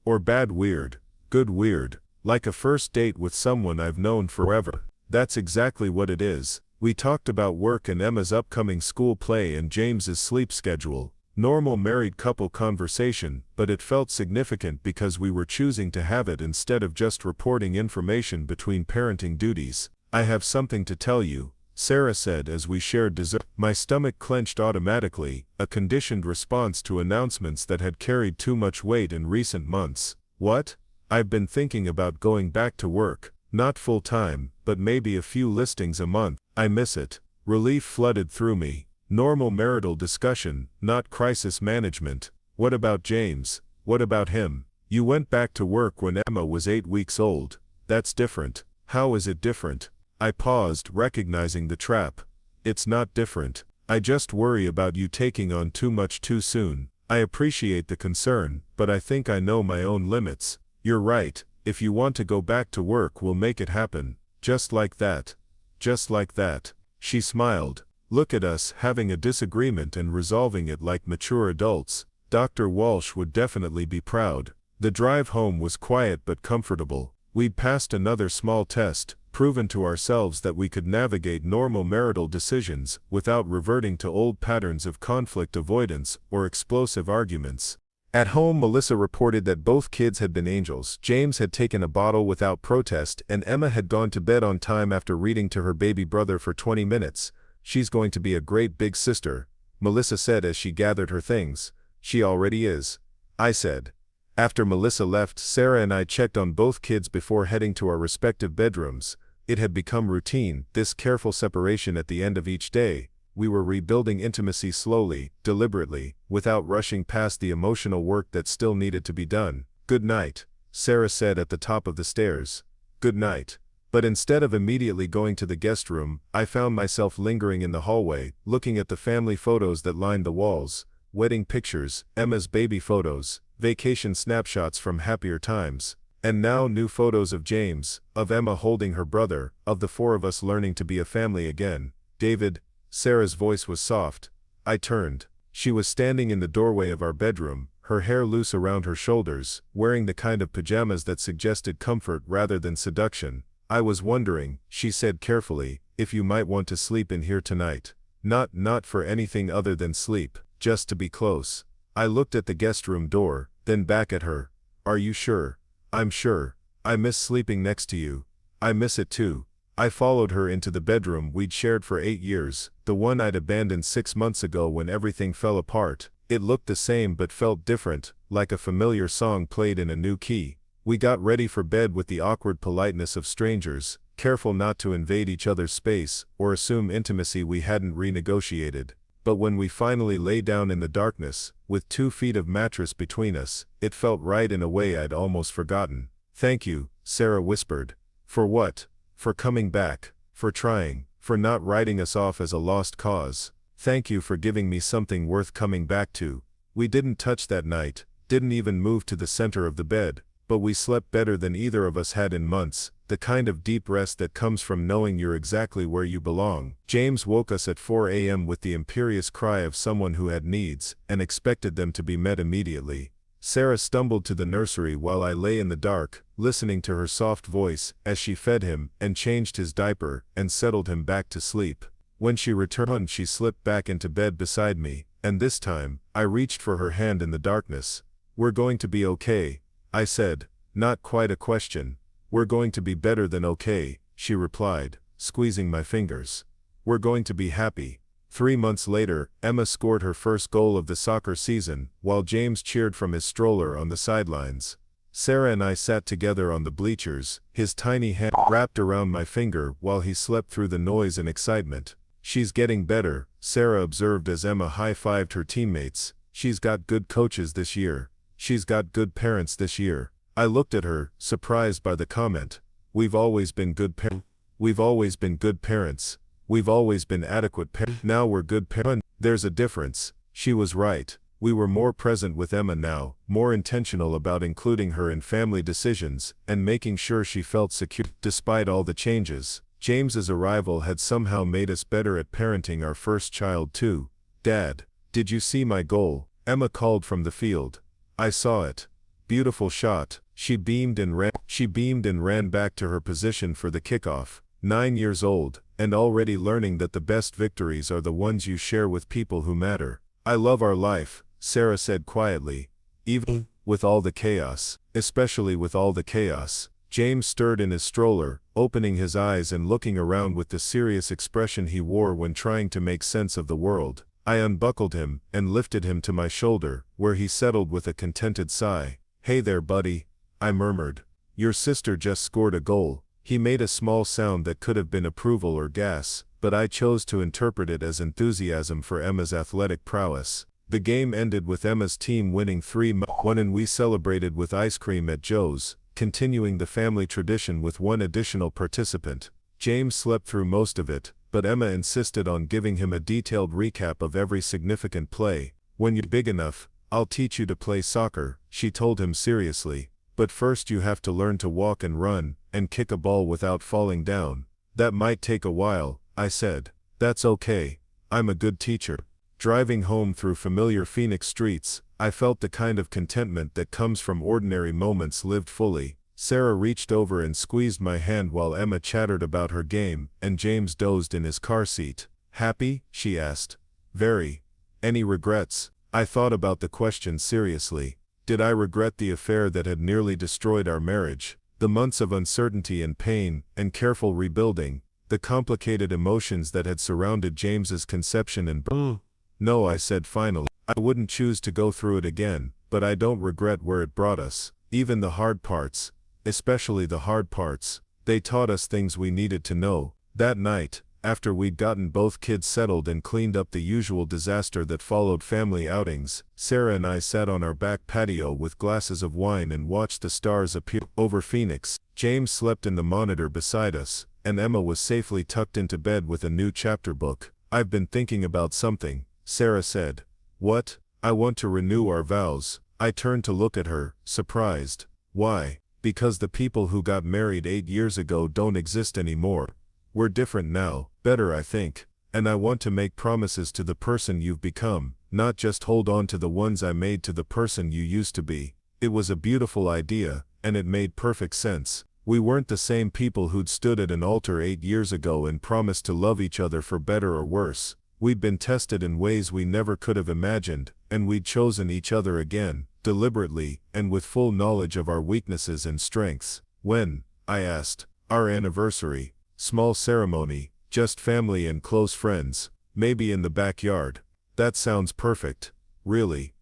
Or bad weird?" "Good weird. Like a first date with someone I've known forever." "That's exactly what it is." We talked about work and Emma's upcoming school play and James's sleep schedule. Normal married couple conversation, but it felt significant because we were choosing to have it instead of just reporting information between parenting duties. "I have something to tell you," Sarah said as we shared dessert. My stomach clenched automatically, a conditioned response to announcements that had carried too much weight in recent months. "What?" "I've been thinking about going back to work. Not full-time, but maybe a few listings a month. I miss it." Relief flooded through me. Normal marital discussion, not crisis management. "What about James? What about him?" "You went back to work when Emma was 8 weeks old. That's different." "How is it different?" I paused, recognizing the trap. "It's not different. I just worry about you taking on too much too soon. I appreciate the concern, but I think I know my own limits." "You're right. If you want to go back to work, we'll make it happen." "Just like that." "Just like that." She smiled. "Look at us, having a disagreement and resolving it like mature adults. Dr. Walsh would definitely be proud." The drive home was quiet but comfortable. We'd passed another small test, proven to ourselves that we could navigate normal marital decisions without reverting to old patterns of conflict avoidance or explosive arguments. At home, Melissa reported that both kids had been angels. James had taken a bottle without protest, and Emma had gone to bed on time after reading to her baby brother for 20 minutes. "She's going to be a great big sister," Melissa said as she gathered her things. "She already is," I said. After Melissa left, Sarah and I checked on both kids before heading to our respective bedrooms. It had become routine, this careful separation at the end of each day. We were rebuilding intimacy slowly, deliberately, without rushing past the emotional work that still needed to be done. "Good night," Sarah said at the top of the stairs. "Good night." But instead of immediately going to the guest room, I found myself lingering in the hallway, looking at the family photos that lined the walls. Wedding pictures, Emma's baby photos, vacation snapshots from happier times. And now new photos of James, of Emma holding her brother, of the four of us learning to be a family again. "David," Sarah's voice was soft, I turned. She was standing in the doorway of our bedroom, her hair loose around her shoulders, wearing the kind of pajamas that suggested comfort rather than seduction. I was wondering, she said carefully, if you might want to sleep in here tonight. Not for anything other than sleep, just to be close. I looked at the guest room door, then back at her. Are you sure? I'm sure. I miss sleeping next to you. I miss it too. I followed her into the bedroom we'd shared for 8 years, the one I'd abandoned 6 months ago when everything fell apart. It looked the same but felt different, like a familiar song played in a new key. We got ready for bed with the awkward politeness of strangers, careful not to invade each other's space or assume intimacy we hadn't renegotiated. But when we finally lay down in the darkness, with 2 feet of mattress between us, it felt right in a way I'd almost forgotten. Thank you, Sarah whispered. For what? For coming back, for trying, for not writing us off as a lost cause. Thank you for giving me something worth coming back to. We didn't touch that night, didn't even move to the center of the bed, but we slept better than either of us had in months, the kind of deep rest that comes from knowing you're exactly where you belong. James woke us at 4 a.m. with the imperious cry of someone who had needs and expected them to be met immediately. Sarah stumbled to the nursery while I lay in the dark, listening to her soft voice as she fed him and changed his diaper and settled him back to sleep. When she returned, she slipped back into bed beside me, and this time, I reached for her hand in the darkness. We're going to be okay, I said, not quite a question. We're going to be better than okay, she replied, squeezing my fingers. We're going to be happy. 3 months later, Emma scored her first goal of the soccer season, while James cheered from his stroller on the sidelines. Sarah and I sat together on the bleachers, his tiny hand wrapped around my finger while he slept through the noise and excitement. She's getting better, Sarah observed as Emma high-fived her teammates. She's got good coaches this year. She's got good parents this year. I looked at her, surprised by the comment. We've always been good parents. We've always been good parents. We've always been adequate parents. Now we're good parents. There's a difference. She was right. We were more present with Emma now, more intentional about including her in family decisions, and making sure she felt secure. Despite all the changes, James's arrival had somehow made us better at parenting our first child too. Dad, did you see my goal? Emma called from the field. I saw it. Beautiful shot. She beamed and ran back to her position for the kickoff. 9 years old, and already learning that the best victories are the ones you share with people who matter. I love our life, Sarah said quietly. Even with all the chaos, especially with all the chaos. James stirred in his stroller, opening his eyes and looking around with the serious expression he wore when trying to make sense of the world. I unbuckled him and lifted him to my shoulder, where he settled with a contented sigh. Hey there, buddy, I murmured. Your sister just scored a goal. He made a small sound that could have been approval or gas, but I chose to interpret it as enthusiasm for Emma's athletic prowess. The game ended with Emma's team winning 3-1 and we celebrated with ice cream at Joe's, continuing the family tradition with one additional participant. James slept through most of it, but Emma insisted on giving him a detailed recap of every significant play. When you're big enough, I'll teach you to play soccer, she told him seriously. But first you have to learn to walk and run, and kick a ball without falling down. That might take a while, I said. That's okay. I'm a good teacher. Driving home through familiar Phoenix streets, I felt the kind of contentment that comes from ordinary moments lived fully. Sarah reached over and squeezed my hand while Emma chattered about her game, and James dozed in his car seat. Happy? She asked. Very. Any regrets? I thought about the question seriously. Did I regret the affair that had nearly destroyed our marriage? The months of uncertainty and pain, and careful rebuilding, the complicated emotions that had surrounded James's conception and birth? No, I said finally. I wouldn't choose to go through it again, but I don't regret where it brought us. Even the hard parts, especially the hard parts, they taught us things we needed to know. That night, after we'd gotten both kids settled and cleaned up the usual disaster that followed family outings, Sarah and I sat on our back patio with glasses of wine and watched the stars appear over Phoenix. James slept in the monitor beside us, and Emma was safely tucked into bed with a new chapter book. I've been thinking about something, Sarah said. What? I want to renew our vows. I turned to look at her, surprised. Why? Because the people who got married 8 years ago don't exist anymore. We're different now, better I think. And I want to make promises to the person you've become, not just hold on to the ones I made to the person you used to be. It was a beautiful idea, and it made perfect sense. We weren't the same people who'd stood at an altar 8 years ago and promised to love each other for better or worse. We'd been tested in ways we never could have imagined, and we'd chosen each other again, deliberately, and with full knowledge of our weaknesses and strengths. When? I asked. Our anniversary. Small ceremony, just family and close friends, maybe in the backyard. That sounds perfect. Really.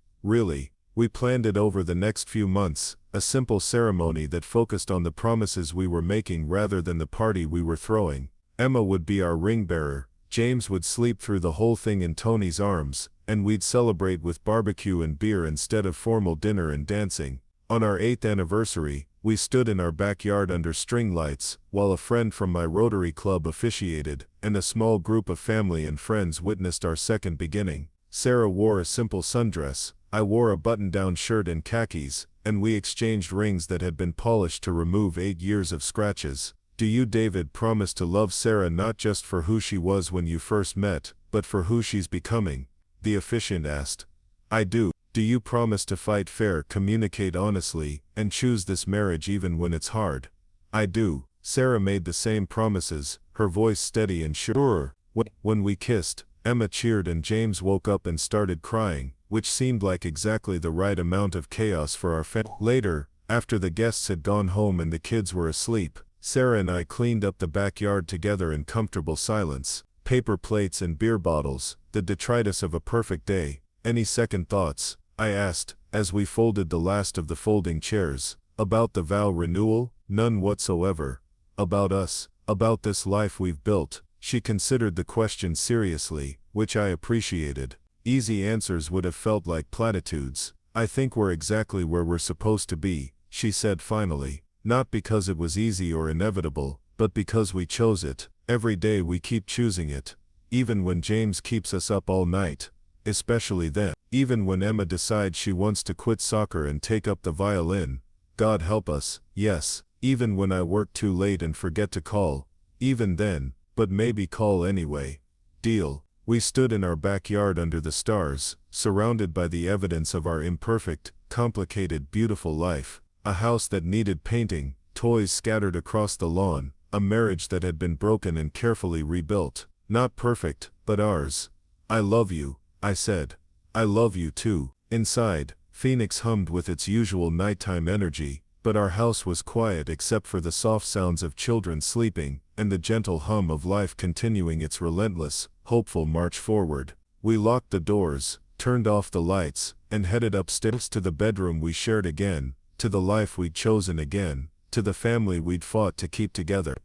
We planned it over the next few months, a simple ceremony that focused on the promises we were making rather than the party we were throwing. Emma would be our ring bearer, James would sleep through the whole thing in Tony's arms, and we'd celebrate with barbecue and beer instead of formal dinner and dancing. On our 8th anniversary, we stood in our backyard under string lights, while a friend from my Rotary Club officiated, and a small group of family and friends witnessed our second beginning. Sarah wore a simple sundress, I wore a button-down shirt and khakis, and we exchanged rings that had been polished to remove 8 years of scratches. Do you, David, promise to love Sarah not just for who she was when you first met, but for who she's becoming? The officiant asked. I do. Do you promise to fight fair, communicate honestly, and choose this marriage even when it's hard? I do. Sarah made the same promises, her voice steady and sure. When we kissed, Emma cheered and James woke up and started crying, which seemed like exactly the right amount of chaos for our family. Later, after the guests had gone home and the kids were asleep, Sarah and I cleaned up the backyard together in comfortable silence. Paper plates and beer bottles, the detritus of a perfect day. Any second thoughts? I asked, as we folded the last of the folding chairs. About the vow renewal? None whatsoever. About us, about this life we've built. She considered the question seriously, which I appreciated. Easy answers would have felt like platitudes. I think we're exactly where we're supposed to be, she said finally. Not because it was easy or inevitable, but because we chose it. Every day we keep choosing it. Even when James keeps us up all night. Especially then. Even when Emma decides she wants to quit soccer and take up the violin. God help us, yes. Even when I work too late and forget to call. Even then, but maybe call anyway. Deal. We stood in our backyard under the stars, surrounded by the evidence of our imperfect, complicated, beautiful life. A house that needed painting, toys scattered across the lawn, a marriage that had been broken and carefully rebuilt. Not perfect, but ours. I love you, I said. I love you too. Inside, Phoenix hummed with its usual nighttime energy, but our house was quiet except for the soft sounds of children sleeping, and the gentle hum of life continuing its relentless, hopeful march forward. We locked the doors, turned off the lights, and headed upstairs to the bedroom we shared again, to the life we'd chosen again, to the family we'd fought to keep together.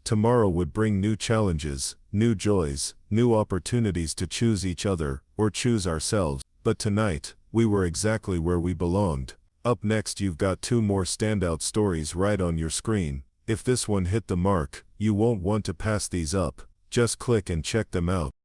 Tomorrow would bring new challenges, new joys, new opportunities to choose each other, or choose ourselves. But tonight, we were exactly where we belonged. Up next, you've got 2 more standout stories right on your screen. If this one hit the mark, you won't want to pass these up. Just click and check them out.